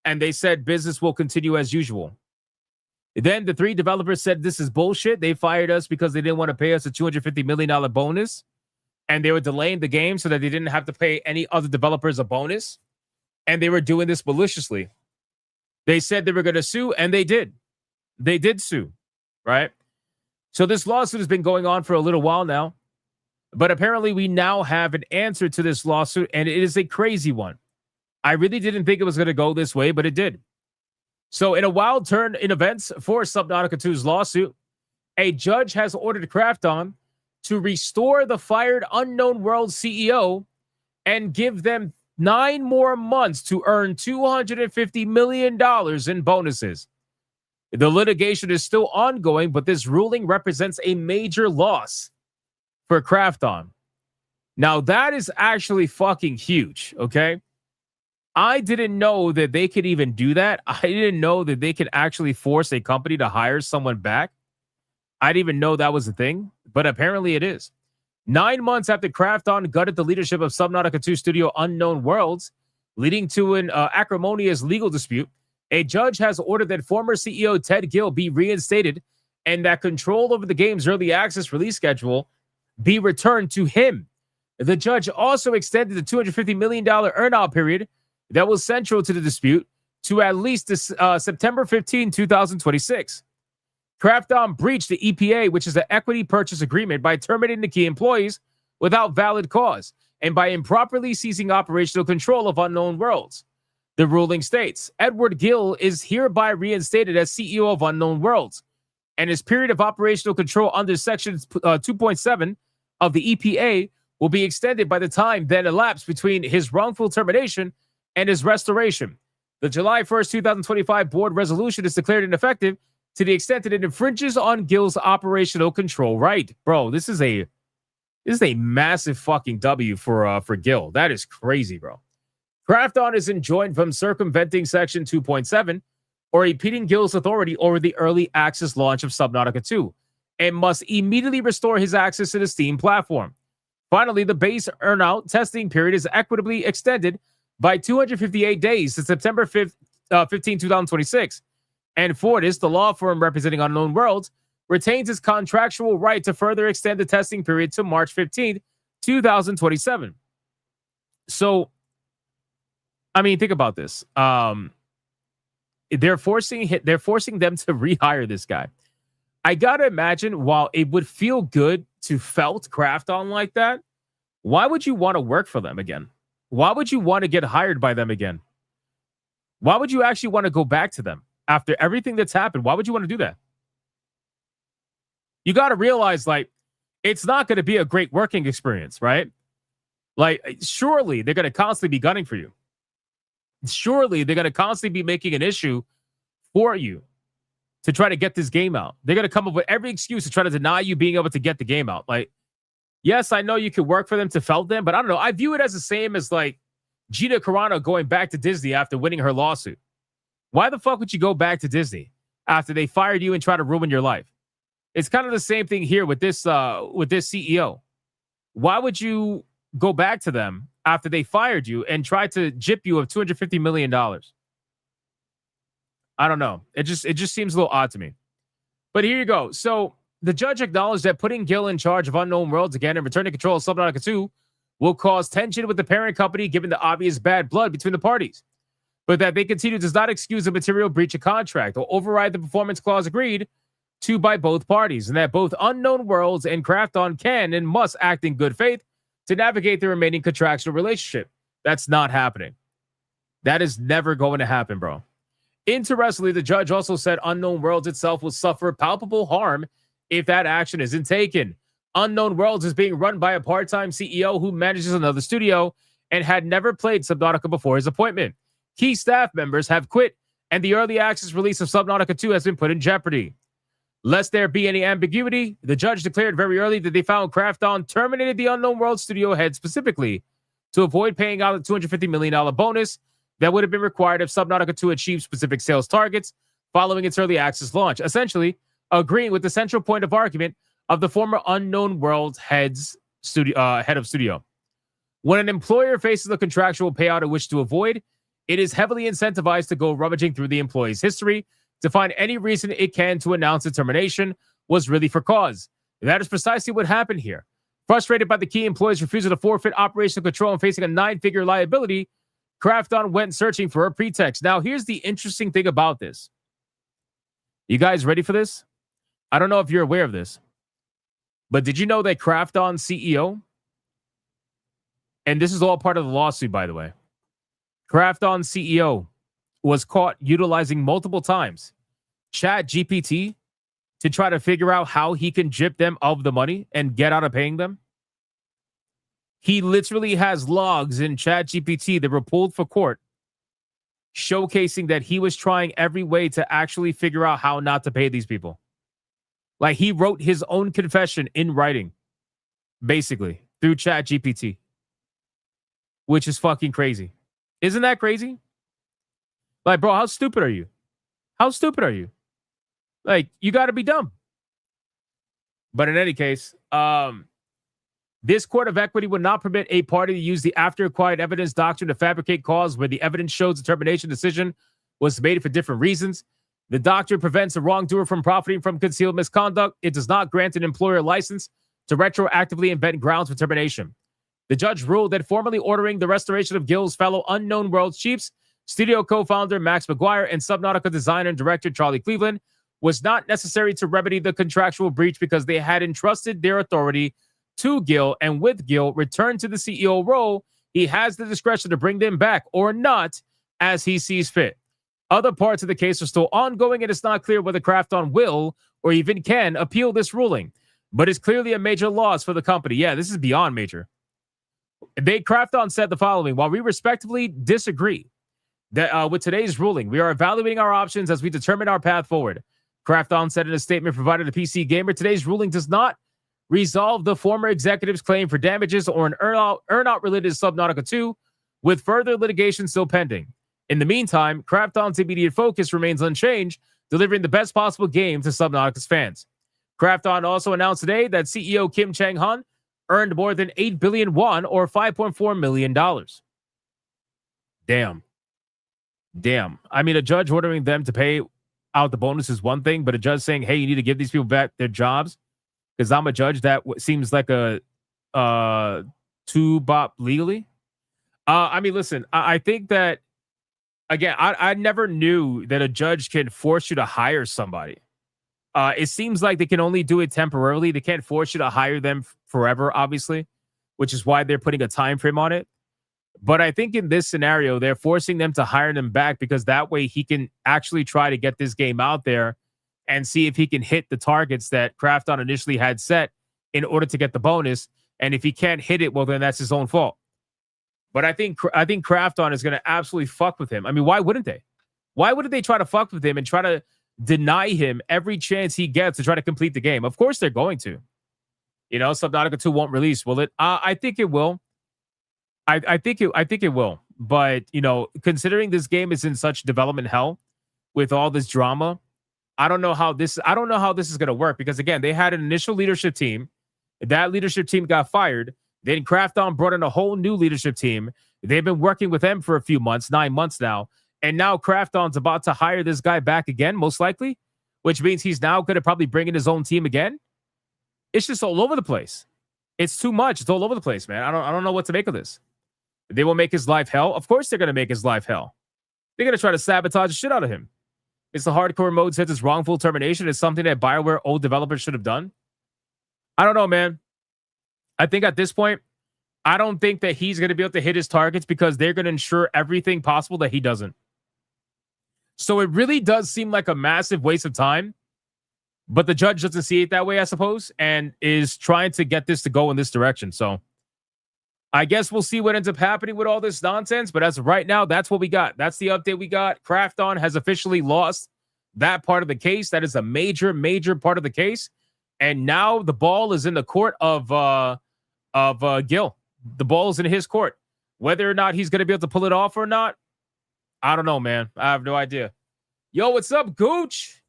and they said business will continue as usual. Then the 3 developers said this is bullshit. They fired us because they didn't want to pay us a $250 million bonus, and they were delaying the game so that they didn't have to pay any other developers a bonus, and they were doing this maliciously. They said they were going to sue, and they did. They did sue, right? So this lawsuit has been going on for a little while now, but apparently we now have an answer to this lawsuit, and it is a crazy one. I really didn't think it was going to go this way, but it did. So in a wild turn in events for Subnautica 2's lawsuit, a judge has ordered Krafton to restore the fired Unknown World CEO and give them 9 more months to earn $250 million in bonuses. The litigation is still ongoing, but this ruling represents a major loss for Krafton. Now, that is actually fucking huge, okay? I didn't know that they could even do that. I didn't know that they could actually force a company to hire someone back. I didn't even know that was a thing, but apparently it is. 9 months after Krafton gutted the leadership of Subnautica 2 studio Unknown Worlds, leading to an acrimonious legal dispute, a judge has ordered that former CEO Ted Gill be reinstated and that control over the game's early access release schedule be returned to him. The judge also extended the $250 million earn-out period that was central to the dispute to at least this, September 15, 2026. Krafton breached the EPA, which is an equity purchase agreement, by terminating the key employees without valid cause and by improperly seizing operational control of Unknown Worlds. The ruling states, Edward Gill is hereby reinstated as CEO of Unknown Worlds, and his period of operational control under Section 2.7 of the EPA will be extended by the time then elapsed between his wrongful termination and his restoration. The July 1st, 2025 board resolution is declared ineffective to the extent that it infringes on Gill's operational control right. Bro, this is a massive fucking W for Gill. That is crazy, bro. Krafton is enjoined from circumventing Section 2.7 or impeding Gill's authority over the early access launch of Subnautica 2 and must immediately restore his access to the Steam platform. Finally, the base earnout testing period is equitably extended by 258 days to September 15, 2026. And Fortis, the law firm representing Unknown Worlds, retains its contractual right to further extend the testing period to March 15, 2027. So, I mean, think about this. They're forcing them to rehire this guy. I gotta imagine, while it would feel good to felt Krafton like that, why would you want to work for them again? Why would you want to get hired by them again? Why would you actually want to go back to them after everything that's happened? Why would you want to do that? You got to realize, like, it's not going to be a great working experience, right? Like, surely they're going to constantly be gunning for you. Surely they're going to constantly be making an issue for you to try to get this game out. They're going to come up with every excuse to try to deny you being able to get the game out. Like, yes, I know you could work for them to felt them, but I don't know. I view it as the same as, like, Gina Carano going back to Disney after winning her lawsuit. Why the fuck would you go back to Disney after they fired you and try to ruin your life? It's kind of the same thing here with this CEO. Why would you go back to them after they fired you and tried to gyp you of $250 million? I don't know. It just seems a little odd to me. But here you go. So the judge acknowledged that putting Gill in charge of Unknown Worlds again and returning control of Subnautica 2 will cause tension with the parent company given the obvious bad blood between the parties. But that they continue does not excuse a material breach of contract or override the performance clause agreed to by both parties, and that both Unknown Worlds and Krafton can and must act in good faith to navigate the remaining contractual relationship. That's not happening. That is never going to happen, bro. Interestingly, the judge also said Unknown Worlds itself will suffer palpable harm if that action isn't taken. Unknown Worlds is being run by a part-time CEO who manages another studio and had never played Subnautica before his appointment. Key staff members have quit, and the early access release of Subnautica 2 has been put in jeopardy. Lest there be any ambiguity, the judge declared very early that they found Krafton terminated the Unknown World studio head specifically to avoid paying out a $250 million bonus that would have been required if Subnautica 2 achieved specific sales targets following its early access launch, essentially agreeing with the central point of argument of the former Unknown World head of studio. When an employer faces a contractual payout it wishes to avoid, it is heavily incentivized to go rummaging through the employee's history to find any reason it can to announce the termination was really for cause. That is precisely what happened here. Frustrated by the key employee's refusal to forfeit operational control and facing a 9-figure liability, Krafton went searching for a pretext. Now, here's the interesting thing about this. You guys ready for this? I don't know if you're aware of this, but did you know that Krafton CEO, and this is all part of the lawsuit, by the way, Krafton CEO was caught utilizing multiple times ChatGPT to try to figure out how he can gyp them of the money and get out of paying them? He literally has logs in ChatGPT that were pulled for court showcasing that he was trying every way to actually figure out how not to pay these people. Like, he wrote his own confession in writing, basically, through ChatGPT, which is fucking crazy. Isn't that crazy? Like, bro, how stupid are you? How stupid are you? Like, you got to be dumb. But in any case, this court of equity would not permit a party to use the after-acquired evidence doctrine to fabricate cause where the evidence shows the termination decision was made for different reasons. The doctrine prevents a wrongdoer from profiting from concealed misconduct. It does not grant an employer a license to retroactively invent grounds for termination. The judge ruled that formally ordering the restoration of Gill's fellow Unknown Worlds chiefs, studio co-founder Max McGuire, and Subnautica designer and director Charlie Cleveland was not necessary to remedy the contractual breach because they had entrusted their authority to Gil, and with Gil returned to the CEO role, he has the discretion to bring them back or not as he sees fit. Other parts of the case are still ongoing, and it's not clear whether Krafton will or even can appeal this ruling, but it's clearly a major loss for the company. Yeah, this is beyond major. Krafton said the following: while we respectively disagree that with today's ruling, we are evaluating our options as we determine our path forward. Krafton said in a statement provided to PC Gamer, today's ruling does not resolve the former executive's claim for damages or an earnout related to Subnautica 2, with further litigation still pending. In the meantime, Krafton's immediate focus remains unchanged, delivering the best possible game to Subnautica's fans. Krafton also announced today that CEO Kim Chang-han earned more than 8 billion won or $5.4 million. Damn. I mean, a judge ordering them to pay out the bonus is one thing, but a judge saying, hey, you need to give these people back their jobs, because I'm a judge, that seems like a two-bop legally. I mean, listen, I think that, again, I never knew that a judge can force you to hire somebody. It seems like they can only do it temporarily. They can't force you to hire them forever, obviously, which is why they're putting a time frame on it. But I think in this scenario, they're forcing them to hire them back because that way he can actually try to get this game out there and see if he can hit the targets that Krafton initially had set in order to get the bonus. And if he can't hit it, well, then that's his own fault. But I think Krafton is going to absolutely fuck with him. I mean, why wouldn't they? Why wouldn't they try to fuck with him and try to deny him every chance he gets to try to complete the game? Of course they're going to. You know, Subnautica 2 won't release, will it? I think it will. I think it will. But, you know, considering this game is in such development hell with all this drama, I don't know how this is going to work, because again, they had an initial leadership team. That leadership team got fired. Then Krafton brought in a whole new leadership team. They've been working with them for a few months, 9 months now. And now Krafton's about to hire this guy back again, most likely, which means he's now going to probably bring in his own team again. It's just all over the place. It's too much. It's all over the place, man. I don't know what to make of this. They will make his life hell. Of course they're going to make his life hell. They're going to try to sabotage the shit out of him. It's the hardcore mode says it's wrongful termination. It's something that BioWare old developers should have done. I don't know, man. I think at this point, I don't think that he's going to be able to hit his targets because they're going to ensure everything possible that he doesn't. So it really does seem like a massive waste of time, but the judge doesn't see it that way, I suppose, and is trying to get this to go in this direction. So I guess we'll see what ends up happening with all this nonsense. But as of right now, that's what we got. That's the update we got. Krafton has officially lost that part of the case. That is a major, major part of the case. And now the ball is in the court of Gil. The ball is in his court. Whether or not he's going to be able to pull it off or not, I don't know, man. I have no idea. Yo, what's up, Gooch?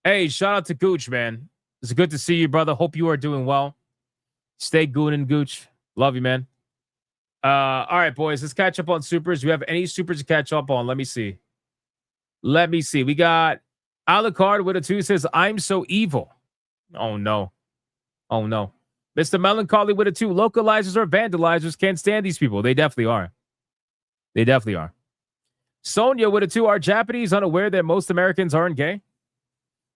Hey, shout out to Gooch, man. It's good to see you, brother. Hope you are doing well. Stay gooning, Gooch. Love you, man. All right, boys. Let's catch up on supers. Do you have any supers to catch up on? Let me see. We got Alucard with a 2 says, I'm so evil. Oh, no. Mr. Melancholy with a 2. Localizers or vandalizers can't stand these people. They definitely are. Sonia with a 2. Are Japanese unaware that most Americans aren't gay?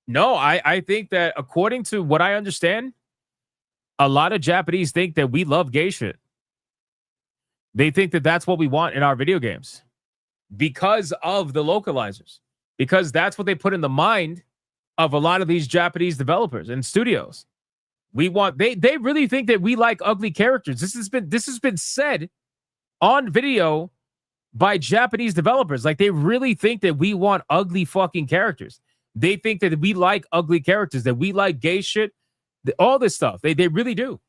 No, I think that according to what I understand, a lot of Japanese think that we love gay shit. They think that that's what we want in our video games because of the localizers, because that's what they put in the mind of a lot of these Japanese developers and studios. They really think that we like ugly characters. This has been said on video by Japanese developers. Like, they really think that we want ugly fucking characters. They think that we like ugly characters, that we like gay shit. All this stuff. They really do.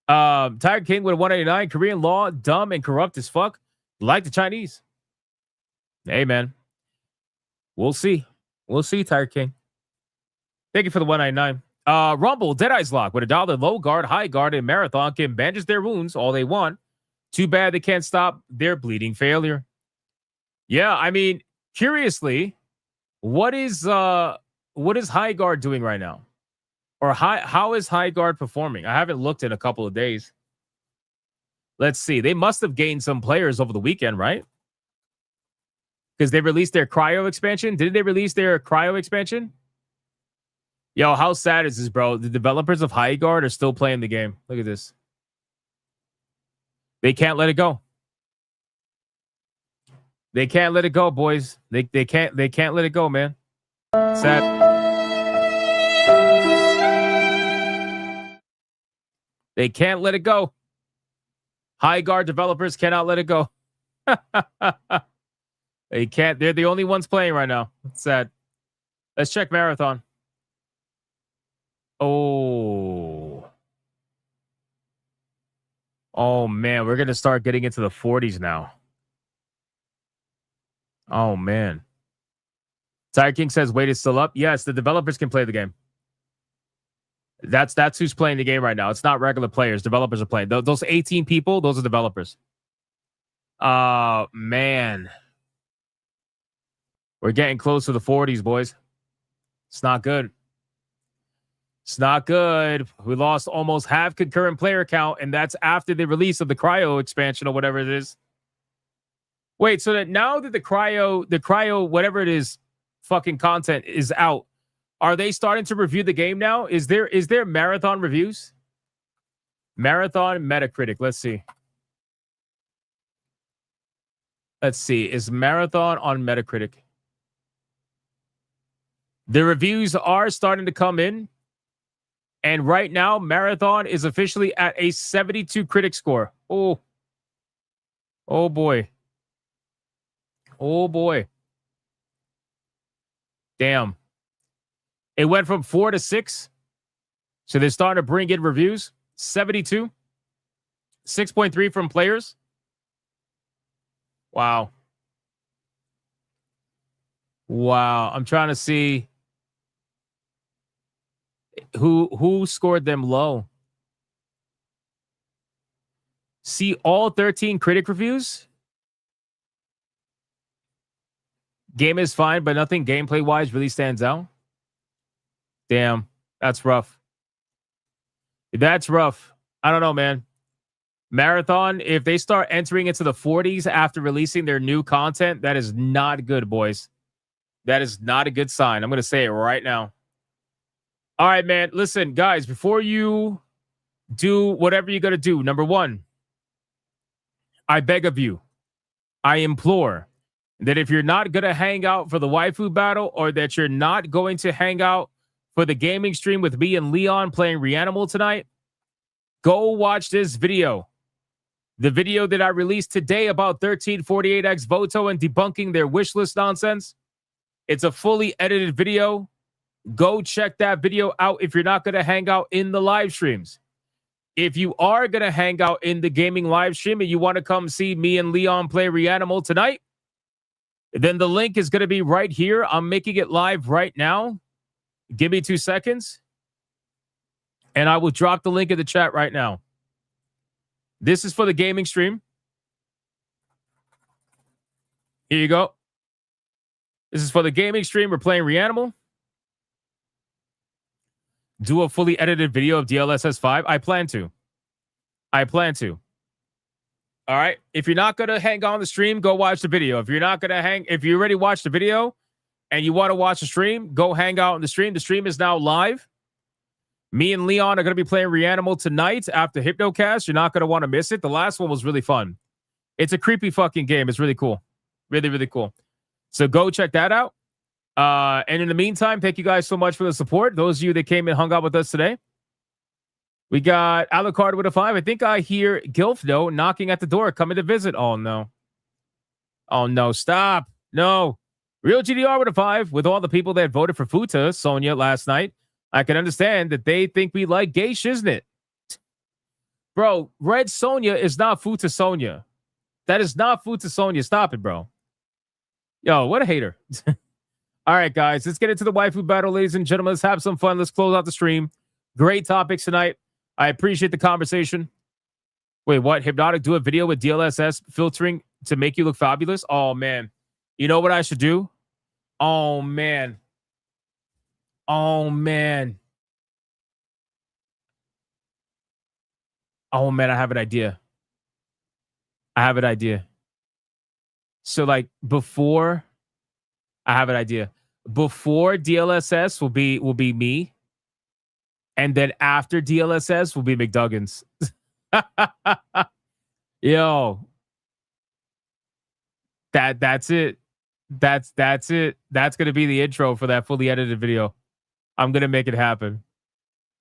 Tiger King with a 189. Korean law, dumb and corrupt as fuck. Like the Chinese. Hey, man. We'll see. Tiger King. Thank you for the 199. Rumble, Deadeye's Lock with $1. Low guard, high guard, and marathon can bandage their wounds all they want. Too bad they can't stop their bleeding failure. Yeah, I mean, curiously, what is High Guard doing right now? Or how is High Guard performing? I haven't looked in a couple of days. Let's see. They must have gained some players over the weekend, right? because they released their cryo expansion. Did they release their cryo expansion? Yo, how sad is this, bro? The developers of Highguard are still playing the game. Look at this. They can't let it go. They can't let it go, boys. They can't let it go, man. Sad. They can't let it go. Highguard developers cannot let it go. They can't. They're the only ones playing right now. It's sad. Let's check Marathon. Oh. Oh, man. We're going to start getting into the 40s now. Oh, man. Tiger King says, wait, it's still up. Yes, the developers can play the game. That's who's playing the game right now. It's not regular players. Developers are playing. Those 18 people, those are developers. Man. We're getting close to the 40s, boys. It's not good. It's not good. We lost almost half concurrent player count, and that's after the release of the cryo expansion or whatever it is. Wait, so that now that the cryo, whatever it is, fucking content is out, are they starting to review the game now? Is there marathon reviews? Marathon Metacritic. Let's see. Let's see. Is Marathon on Metacritic? The reviews are starting to come in. And right now, Marathon is officially at a 72 critic score. Oh. Oh, boy. Oh, boy. Damn. It went from 4 to 6. So they're starting to bring in reviews. 72. 6.3 from players. Wow. Wow. I'm trying to see who scored them low. See all 13 critic reviews. Game is fine, but nothing gameplay-wise really stands out. Damn, that's rough. That's rough. I don't know, man. Marathon, if they start entering into the 40s after releasing their new content, that is not good, boys. That is not a good sign. I'm going to say it right now. All right, man. Listen, guys, before you do whatever you're going to do, number one, I beg of you, I implore that if you're not going to hang out for the waifu battle or that you're not going to hang out for the gaming stream with me and Leon playing Reanimal tonight, go watch this video. The video that I released today about 1348X Voto and debunking their wish list nonsense. It's a fully edited video. Go check that video out if you're not going to hang out in the live streams. If you are going to hang out in the gaming live stream and you want to come see me and Leon play Reanimal tonight, then the link is going to be right here. I'm making it live right now. Give me 2 seconds. And I will drop the link in the chat right now. This is for the gaming stream. Here you go. This is for the gaming stream. We're playing Reanimal. Do a fully edited video of DLSS 5. I plan to. All right. If you're not going to hang on the stream, go watch the video. If you're not going to if you already watched the video and you want to watch the stream, go hang out on the stream. The stream is now live. Me and Leon are going to be playing Reanimal tonight after Hypnocast. You're not going to want to miss it. The last one was really fun. It's a creepy fucking game. It's really cool. Really, really cool. So go check that out. And in the meantime, thank you guys so much for the support. Those of you that came and hung out with us today. We got Alucard with a 5. I think I hear Gilfno knocking at the door, coming to visit. Oh, no. Oh, no. Stop. No. Real GDR with a 5. With all the people that voted for Futa, Sonya, last night, I can understand that they think we like gay shiznit. Bro, Red Sonya is not Futa Sonya. That is not Futa Sonya. Stop it, bro. Yo, what a hater. All right, guys, let's get into the waifu battle, ladies and gentlemen. Let's have some fun. Let's close out the stream. Great topics tonight. I appreciate the conversation. Wait, what? Hypnotic do a video with DLSS filtering to make you look fabulous? Oh, man. You know what I should do? Oh, man. Oh, man. Oh, man, I have an idea. So like before, I have an idea. Before DLSS will be me, and then after DLSS will be McDuggins. Yo, that's it. That's it. That's gonna be the intro for that fully edited video. I'm gonna make it happen.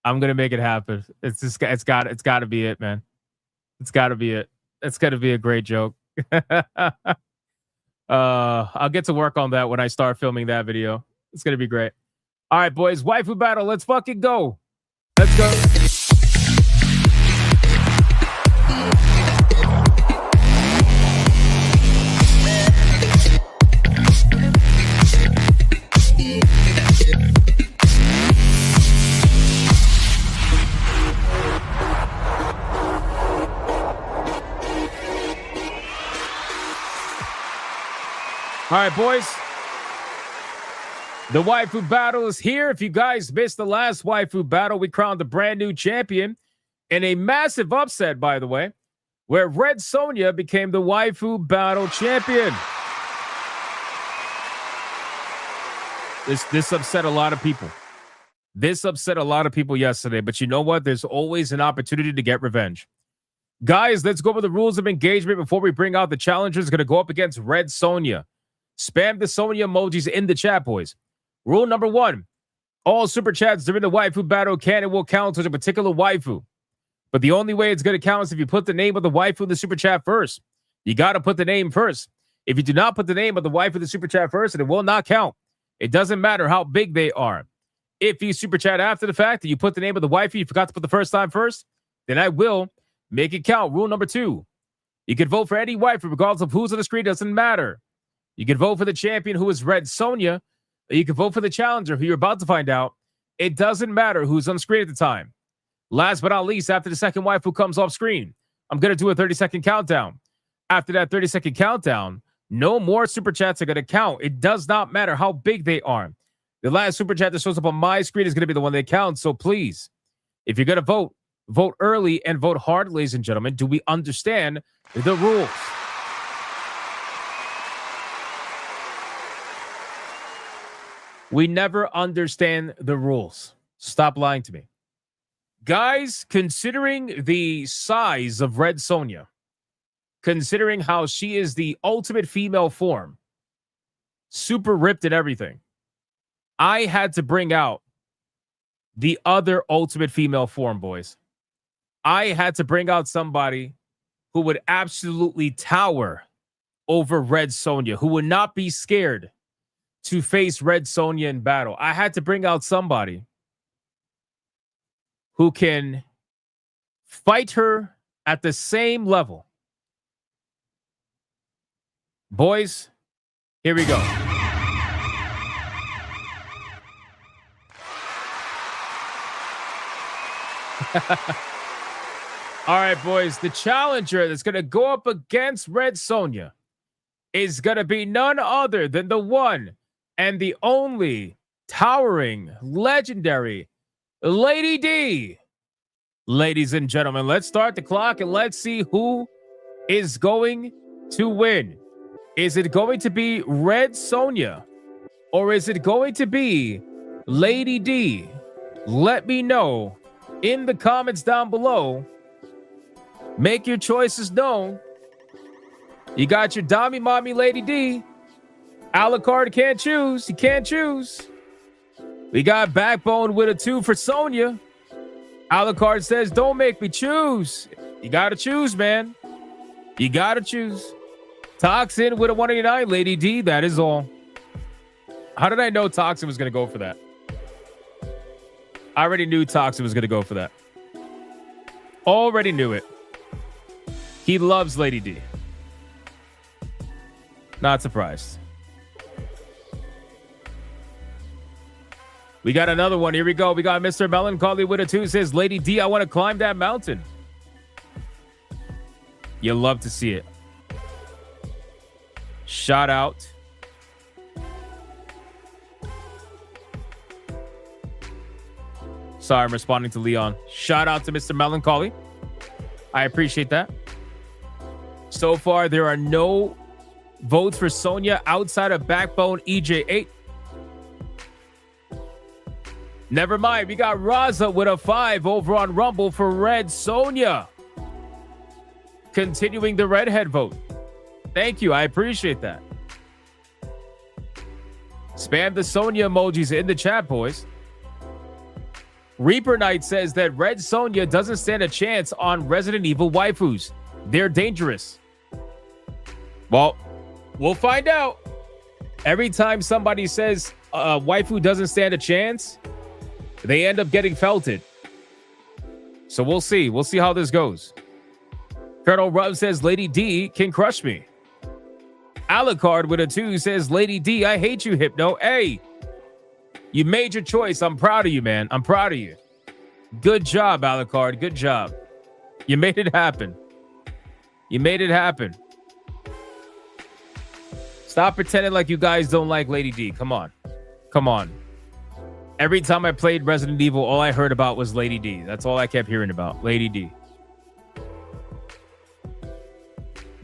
I'm gonna make it happen. It's got to be it, man. It's got to be it. It's gonna be a great joke. I'll get to work on that when I start filming that video. It's gonna be great. All right, boys, waifu battle. Let's fucking go. Let's go. All right, boys. The waifu battle is here. If you guys missed the last waifu battle, we crowned a brand new champion in a massive upset, by the way, where Red Sonja became the waifu battle champion. This upset a lot of people. This upset a lot of people yesterday, but you know what? There's always an opportunity to get revenge. Guys, let's go over the rules of engagement before we bring out the challengers going to go up against Red Sonja. Spam the Sonja emojis in the chat, boys. Rule number 1. All super chats during the waifu battle can and will count towards a particular waifu. But the only way it's going to count is if you put the name of the waifu in the super chat first. You got to put the name first. If you do not put the name of the waifu in the super chat first, it will not count. It doesn't matter how big they are. If you super chat after the fact and you put the name of the waifu you forgot to put the first time first, then I will make it count. Rule number 2. You can vote for any waifu regardless of who's on the screen. Doesn't matter. You can vote for the champion who is Red Sonja. Or you can vote for the challenger who you're about to find out. It doesn't matter who's on screen at the time. Last but not least, after the second waifu comes off screen, I'm going to do a 30-second countdown. After that 30-second countdown, no more super chats are going to count. It does not matter how big they are. The last super chat that shows up on my screen is going to be the one that counts. So please, if you're going to vote, vote early and vote hard, ladies and gentlemen. Do we understand the rules? We never understand the rules. Stop lying to me. Guys, considering the size of Red Sonja, considering how she is the ultimate female form, super ripped and everything, I had to bring out the other ultimate female form, boys. I had to bring out somebody who would absolutely tower over Red Sonja, who would not be scared to face Red Sonja in battle. I had to bring out somebody who can fight her at the same level. Boys, here we go. All right, boys, the challenger that's going to go up against Red Sonja is going to be none other than the one and the only towering, legendary Lady D. Ladies and gentlemen, let's start the clock and let's see who is going to win. Is it going to be Red Sonja or is it going to be Lady D? Let me know in the comments down below. Make your choices known. You got your Dami Mommy Lady D. Alucard can't choose. He can't choose. We got Backbone with a 2 for Sonja. Alucard says, don't make me choose. You got to choose, man. You got to choose. Toxin with a 189, Lady D. That is all. How did I know Toxin was going to go for that? I already knew Toxin was going to go for that. Already knew it. He loves Lady D. Not surprised. We got another one. Here we go. We got Mr. Melancholy with a 2. Says, Lady D, I want to climb that mountain. You love to see it. Shout out. Sorry, I'm responding to Leon. Shout out to Mr. Melancholy. I appreciate that. So far, there are no votes for Sonya outside of Backbone EJ8. Never mind. We got Raza with a 5 over on Rumble for Red Sonya. Continuing the redhead vote. Thank you. I appreciate that. Spam the Sonya emojis in the chat, boys. Reaper Knight says that Red Sonya doesn't stand a chance on Resident Evil waifus. They're dangerous. Well, we'll find out. Every time somebody says a waifu doesn't stand a chance, they end up getting felted. So we'll see. We'll see how this goes. Colonel Rub says Lady D can crush me. Alucard with a 2 says, Lady D, I hate you, Hypno. Hey, you made your choice. I'm proud of you, man. I'm proud of you. Good job, Alucard. Good job. You made it happen. You made it happen. Stop pretending like you guys don't like Lady D. Come on. Come on. Every time I played Resident Evil, all I heard about was Lady D. That's all I kept hearing about. Lady D.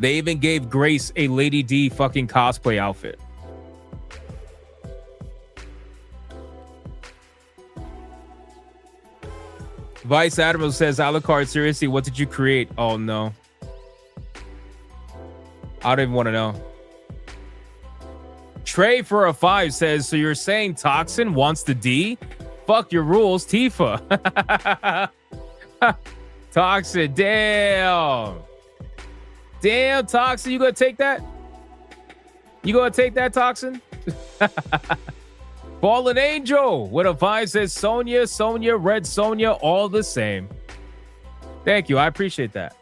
They even gave Grace a Lady D fucking cosplay outfit. Vice Admiral says, Alucard, seriously, what did you create? Oh, no. I don't even want to know. Trey for a 5 says, so you're saying Toxin wants the D? Fuck your rules, Tifa. Toxin, damn. Damn, Toxin, you gonna take that? You gonna take that, Toxin? Fallen Angel with a 5 says Sonya, Red Sonya, all the same. Thank you, I appreciate that.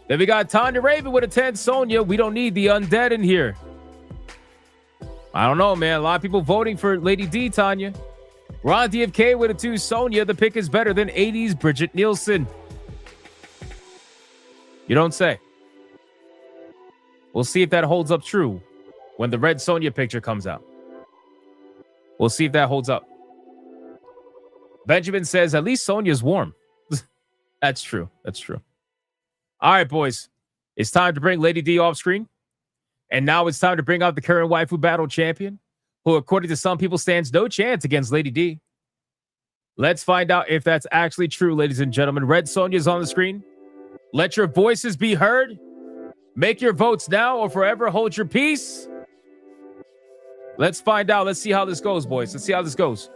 Then we got Tanya Raven with a 10, Sonya. We don't need the undead in here. I don't know, man. A lot of people voting for Lady D, Tanya. Ron DFK with a 2, Sonya. The pick is better than 80s Bridget Nielsen. You don't say. We'll see if that holds up true when the Red Sonya picture comes out. We'll see if that holds up. Benjamin says, at least Sonya's warm. That's true. That's true. All right, boys. It's time to bring Lady D off screen. And now it's time to bring out the current waifu battle champion, who, according to some people, stands no chance against Lady D. Let's find out if that's actually true, ladies and gentlemen. Red Sonya's on the screen. Let your voices be heard. Make your votes now or forever hold your peace. Let's find out. Let's see how this goes, boys. Let's see how this goes.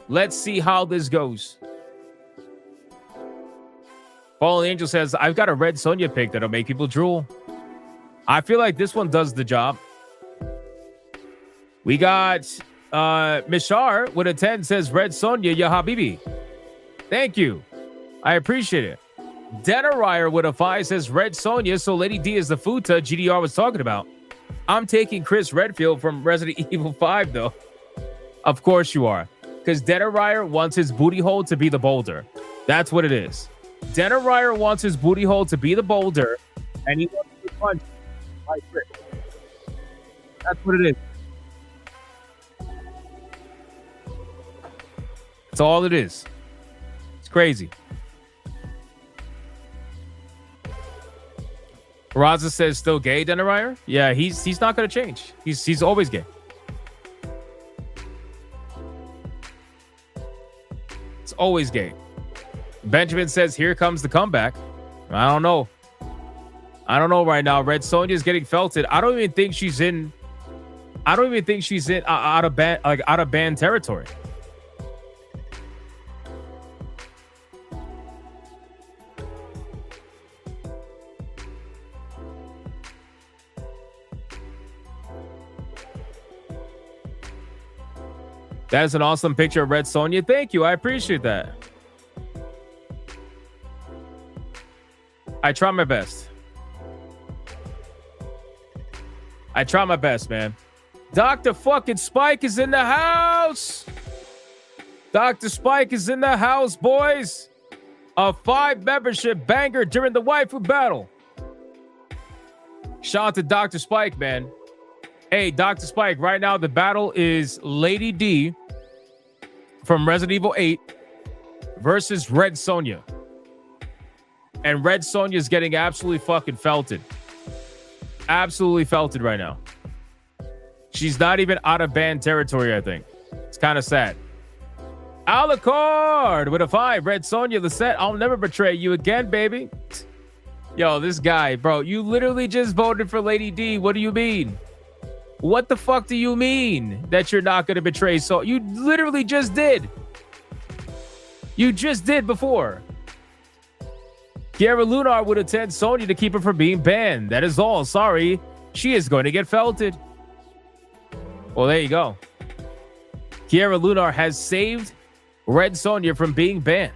Let's see how this goes. Fallen Angel says, I've got a Red Sonya pick that'll make people drool. I feel like this one does the job. We got Mishar with a 10 says, Red Sonya, ya habibi. Thank you. I appreciate it. Denarier with a 5 says Red Sonya, so Lady D is the futa GDR was talking about. I'm taking Chris Redfield from Resident Evil 5, though. Of course you are. Because Denarier wants his booty hole to be the boulder. That's what it is. Denarier wants his booty hole to be the boulder, and he wants to punch by Chris. That's what it is. That's all it is. It's crazy. Raza says still gay, Denarier? Yeah, he's not gonna change. He's always gay. It's always gay. Benjamin says here comes the comeback. I don't know. I don't know right now. Red Sonya's getting felted. I don't even think she's in out of band territory. That is an awesome picture of Red Sonya. Thank you. I appreciate that. I try my best. I try my best, man. Dr. fucking Spike is in the house. Dr. Spike is in the house, boys. A 5 membership banger during the waifu battle. Shout out to Dr. Spike, man. Hey, Dr. Spike, right now the battle is Lady D from Resident Evil 8 versus Red Sonya. And Red Sonya is getting absolutely fucking felted. absolutely felted right now. She's not even out of band territory, I think. It's kind of sad. Alucard with a 5. Red Sonja Lisette, I'll never betray you again, baby. Yo, this guy, bro, you literally just voted for Lady D. What do you mean? What the fuck do you mean that you're not going to betray? So you literally just did. You just did before. Kiara Lunar would attend Sonya to keep her from being banned. That is all. Sorry. She is going to get felted. Well, there you go. Kiara Lunar has saved Red Sonja from being banned.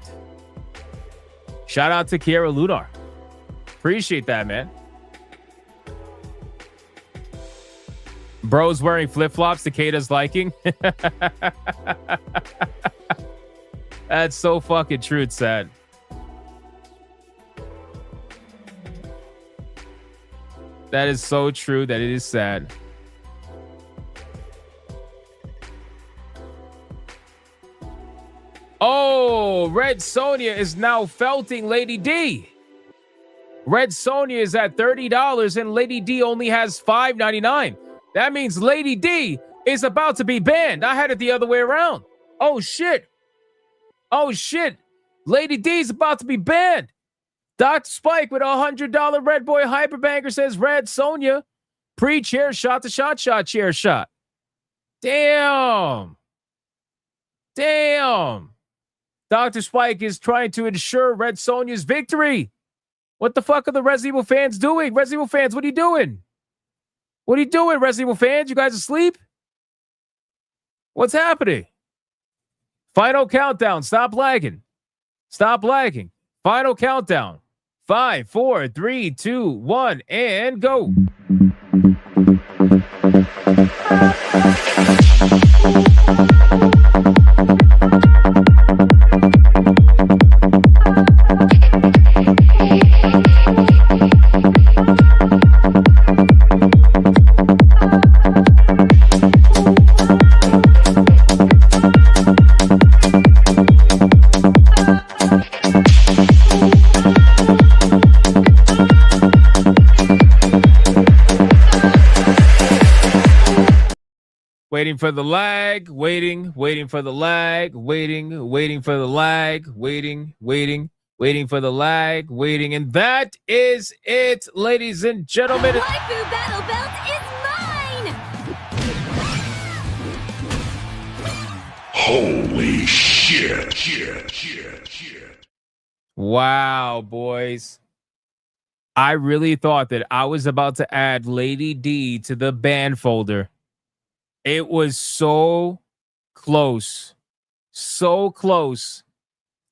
Shout out to Kiara Lunar. Appreciate that, man. Bro's wearing flip-flops to Kata's liking. That's so fucking true. It's sad. That is so true that it is sad. Oh, Red Sonja is now felting Lady D. Red Sonja is at $30 and Lady D only has $5.99. That means Lady D is about to be banned. I had it the other way around. Oh, shit. Oh, shit. Lady D is about to be banned. Dr. Spike with a $100 Red Boy Hyperbanger says Red Sonja pre-chair shot to shot chair shot. Damn. Damn. Dr. Spike is trying to ensure Red Sonja's victory. What the fuck are the Resident Evil fans doing? Resident Evil fans, what are you doing? What are you doing, Resident Evil fans? You guys asleep? What's happening? Final countdown. Stop lagging. Stop lagging. Final countdown. 5, 4, 3, 2, 1, and go. Waiting for the lag, waiting for the lag, waiting for the lag, waiting for the lag, and that is it, ladies and gentlemen. The waifu battle belt is mine! Holy shit. Wow, boys. I really thought that I was about to add Lady D to the ban folder. It was so close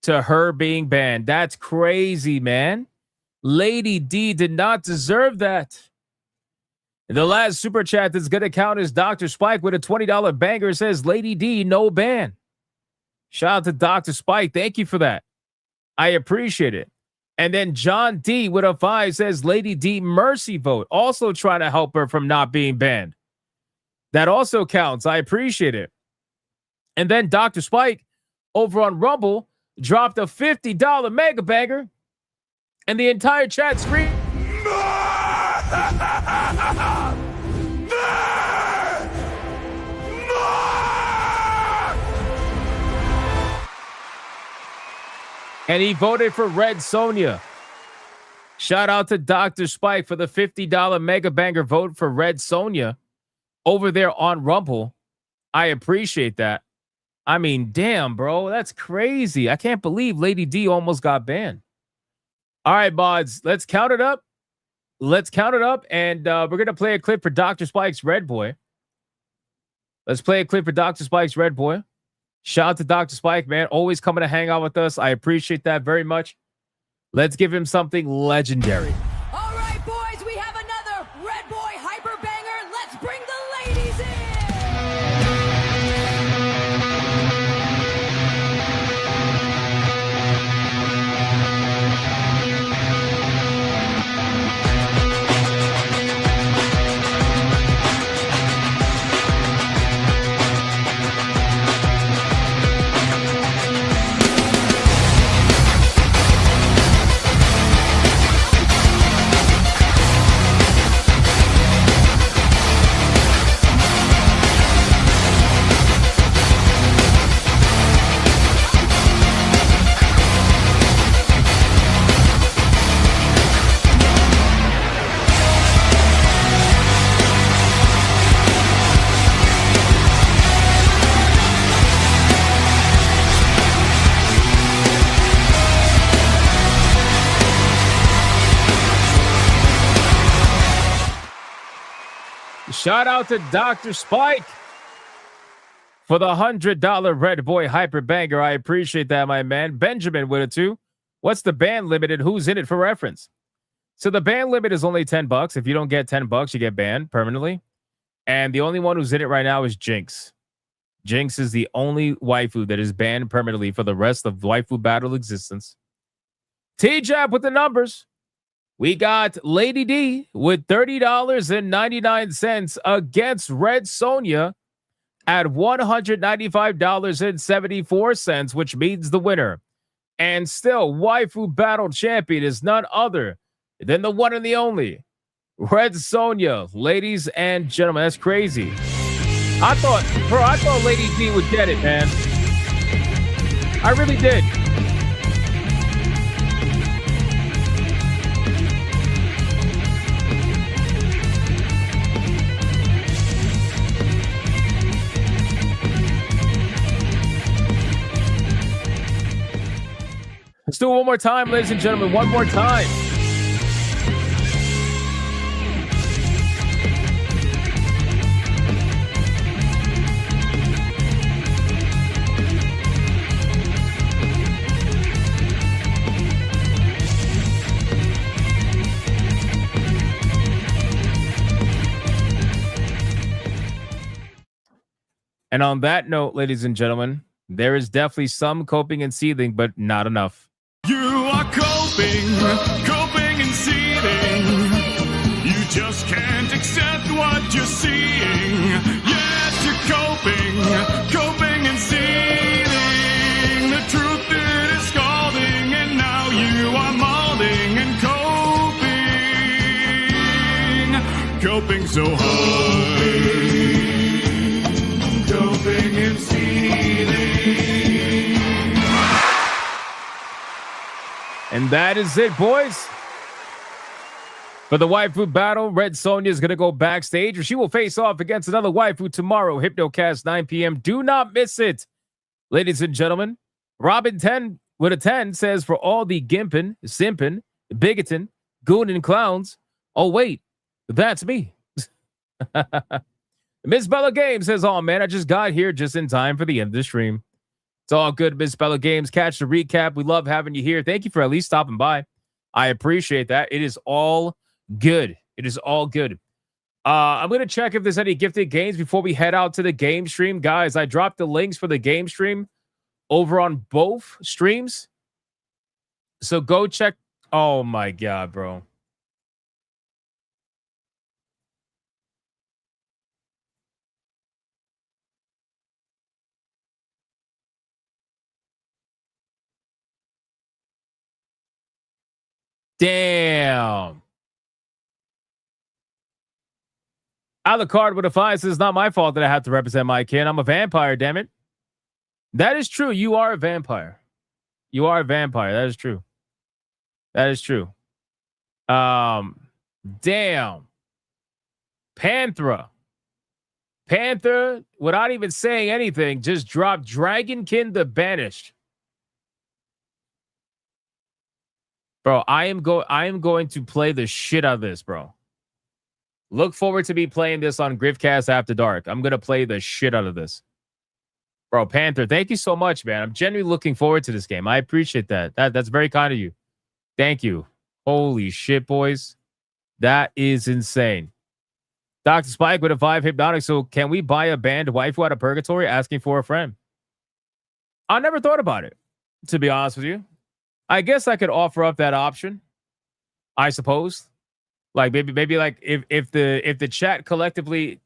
to her being banned. That's crazy, man. Lady D did not deserve that. The last super chat that's going to count is Dr. Spike with a $20 banger says, Lady D, no ban. Shout out to Dr. Spike. Thank you for that. I appreciate it. And then John D with a 5 says, Lady D, mercy vote. Also trying to help her from not being banned. That also counts. I appreciate it. And then Dr. Spike over on Rumble dropped a $50 mega banger, and the entire chat screamed. And he voted for Red Sonja. Shout out to Dr. Spike for the $50 mega banger vote for Red Sonja over there on Rumble. I appreciate that. I mean, damn, bro. That's crazy. I can't believe Lady D almost got banned. All right, mods. Let's count it up. And we're going to play a clip for Dr. Spike's Red Boy. Let's play a clip for Dr. Spike's Red Boy. Shout out to Dr. Spike, man. Always coming to hang out with us. I appreciate that very much. Let's give him something legendary. All right, boys, we have another Red Boy Hyper Banger. Let's bring the ladies in! Shout out to Dr. Spike for the $100 Red Boy Hyper Banger. I appreciate that, my man. Benjamin with it too. What's the ban limit and who's in it for reference? So the ban limit is only $10. If you don't get $10, you get banned permanently. And the only one who's in it right now is Jinx. Jinx is the only waifu that is banned permanently for the rest of waifu battle existence. T-Jab with the numbers. We got Lady D with $30.99 against Red Sonja at $195.74, which means the winner. And still, waifu battle champion is none other than the one and the only Red Sonja. Ladies and gentlemen, that's crazy. I thought Lady D would get it, man. I really did. Let's do it one more time, ladies and gentlemen. One more time. And on that note, ladies and gentlemen, there is definitely some coping and seething, but not enough. You are coping and seething. You just can't accept what you're seeing. Yes, you're coping and seething. The truth is scalding, and now you are molding and coping so hard. Coping and seething. And that is it, boys. For the waifu battle, Red Sonja is going to go backstage, or she will face off against another waifu tomorrow. Hypnocast, 9 p.m. Do not miss it. Ladies and gentlemen, Robin 10 with a 10 says, for all the gimpin', simpin', bigotin', goonin' clowns. Oh, wait, that's me. Miss Bella Games says, oh, man, I just got here just in time for the end of the stream. It's all good, Miss Bella Games. Catch the recap. We love having you here. Thank you for at least stopping by. I appreciate that. It is all good. It is all good. I'm going to check if there's any gifted games before we head out to the game stream. Guys, I dropped the links for the game stream over on both streams. So go check. Oh, my God, bro. Damn. Alucard with a 5 says, not my fault that I have to represent my kin. I'm a vampire, damn it. That is true. You are a vampire. You are a vampire. That is true. That is true. Damn. Panther, without even saying anything, just dropped Dragonkin the Banished. Bro, I am going to play the shit out of this, bro. Look forward to me playing this on Griffcast After Dark. I'm going to play the shit out of this. Bro, Panther, thank you so much, man. I'm genuinely looking forward to this game. I appreciate that. That's very kind of you. Thank you. Holy shit, boys. That is insane. Dr. Spike with a 5 Hypnotic. So can we buy a banned waifu out of purgatory? Asking for a friend. I never thought about it, to be honest with you. I guess I could offer up that option. I suppose. Like maybe like if the chat collectively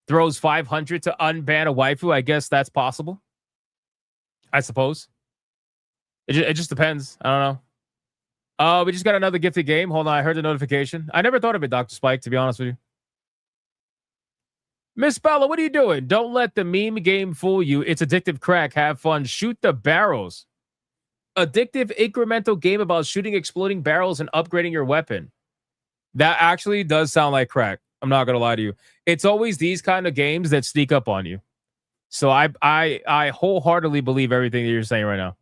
throws 500 to unban a waifu, I guess that's possible. I suppose. It just depends. I don't know. We just got another gifted game. Hold on, I heard the notification. I never thought of it, Dr. Spike, to be honest with you. Miss Bella, what are you doing? Don't let the meme game fool you. It's addictive crack. Have fun. Shoot the barrels. Addictive incremental game about shooting exploding barrels and upgrading your weapon. That actually does sound like crack. I'm not gonna lie to you. It's always these kind of games that sneak up on you. So I wholeheartedly believe everything that you're saying right now.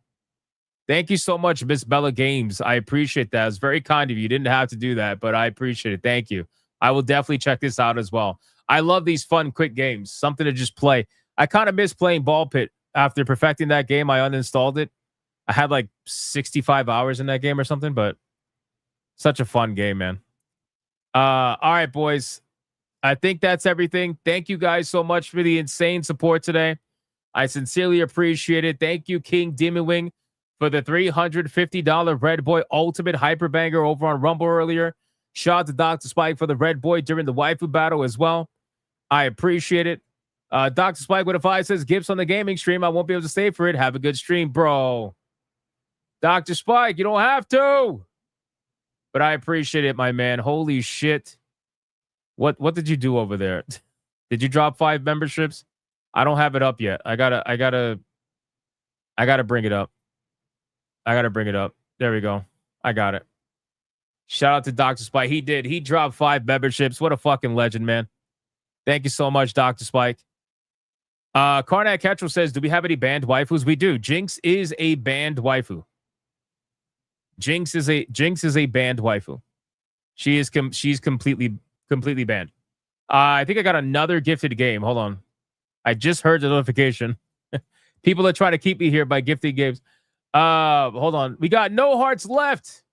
Thank you so much, Miss Bella Games. I appreciate that. It's very kind of you. You didn't have to do that, but I appreciate it. Thank you. I will definitely check this out as well. I love these fun, quick games. Something to just play. I kind of miss playing Ball Pit. After perfecting that game, I uninstalled it. I had like 65 hours in that game or something, but such a fun game, man. All right, boys. I think that's everything. Thank you guys so much for the insane support today. I sincerely appreciate it. Thank you, King Demon Wing, for the $350 Red Boy Ultimate Hyper Banger over on Rumble earlier. Shout out to Dr. Spike for the Red Boy during the waifu battle as well. I appreciate it. Dr. Spike with a 5 says, gifts on the gaming stream. I won't be able to stay for it. Have a good stream, bro. Dr. Spike, you don't have to. But I appreciate it, my man. Holy shit. What did you do over there? Did you drop 5 memberships? I don't have it up yet. I gotta bring it up. There we go. I got it. Shout out to Dr. Spike. He did. He dropped 5 memberships. What a fucking legend, man. Thank you so much, Dr. Spike. Karnak Ketchel says, do we have any banned waifus? We do. Jinx is a banned waifu. Jinx is a banned waifu. She's completely banned. I think I got another gifted game. Hold on. I just heard the notification. People are trying to keep me here by gifting games. Hold on. We got No Hearts Left.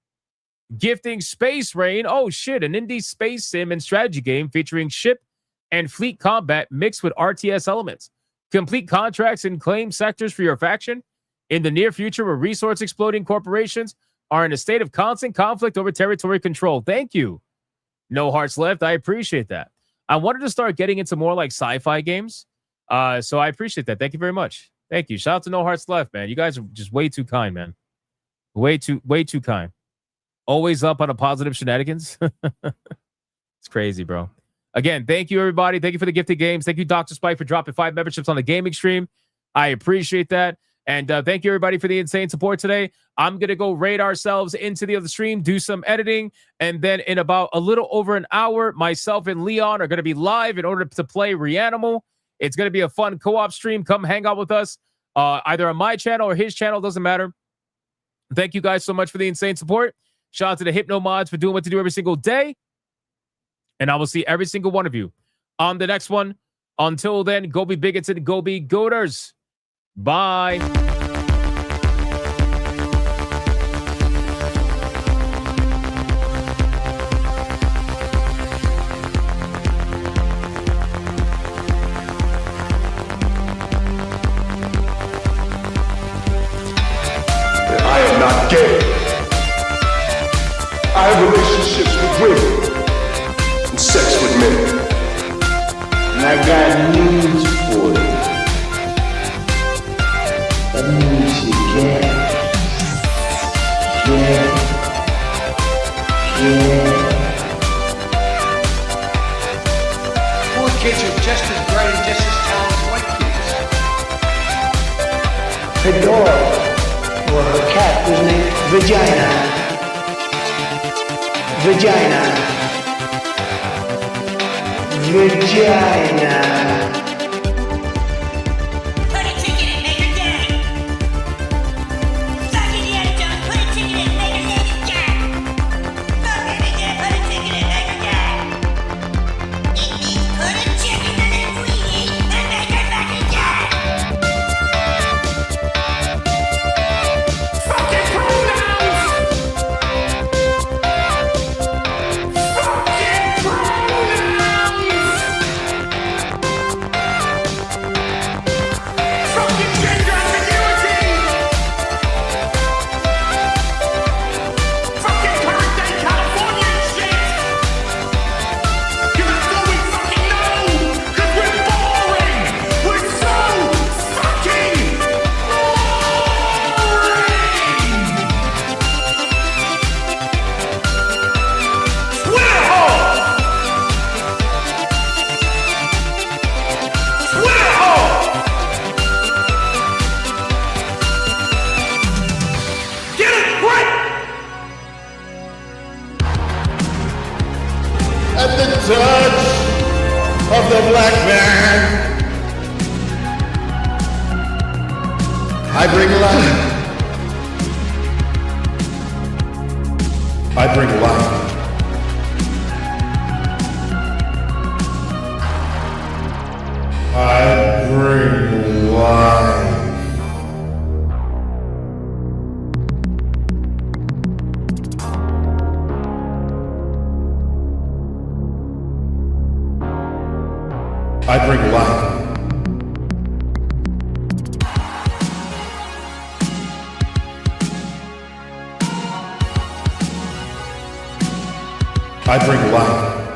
Gifting Space Rain. Oh shit, an indie space sim and strategy game featuring ship and fleet combat mixed with RTS elements. Complete contracts and claim sectors for your faction in the near future where resource exploding corporations are in a state of constant conflict over territory control. Thank you. No Hearts Left. I appreciate that. I wanted to start getting into more like sci-fi games. So I appreciate that. Thank you very much. Thank you. Shout out to No Hearts Left, man. You guys are just way too kind, man. Way too kind. Always up on a positive shenanigans. It's crazy, bro. Again, thank you, everybody. Thank you for the gifted games. Thank you, Dr. Spike, for dropping 5 memberships on the gaming stream. I appreciate that. And thank you, everybody, for the insane support today. I'm going to go raid ourselves into the other stream, do some editing, and then in about a little over an hour, myself and Leon are going to be live in order to play Reanimal. It's going to be a fun co-op stream. Come hang out with us, either on my channel or his channel. Doesn't matter. Thank you guys so much for the insane support. Shout out to the Hypno Mods for doing what to do every single day. And I will see every single one of you on the next one. Until then, go be bigots and go be goaters. Bye. I am not gay. I have relationships with women and sex with men. And I got news for you. That means you gay. Poor kids are just as bright and just as talented as white kids. Her dog or her cat was named Vagina. Put a ticket in Maker Gang. Suck it, yeah, Joe. Put a ticket in Maker Gang. No, baby, yeah, put a ticket in Maker Gang. It means put a chicken in a greenie and make her Maker Gang. Fucking pronouns! Fucking pronouns! Fucking gender ambiguity! Fucking current day California shit! That's all we fucking know! Cause we're boring! We're so fucking boring! Twitter hole! Twitter hole! Get it right! At the touch of the black man, I bring life. I bring life. I bring light. I bring light.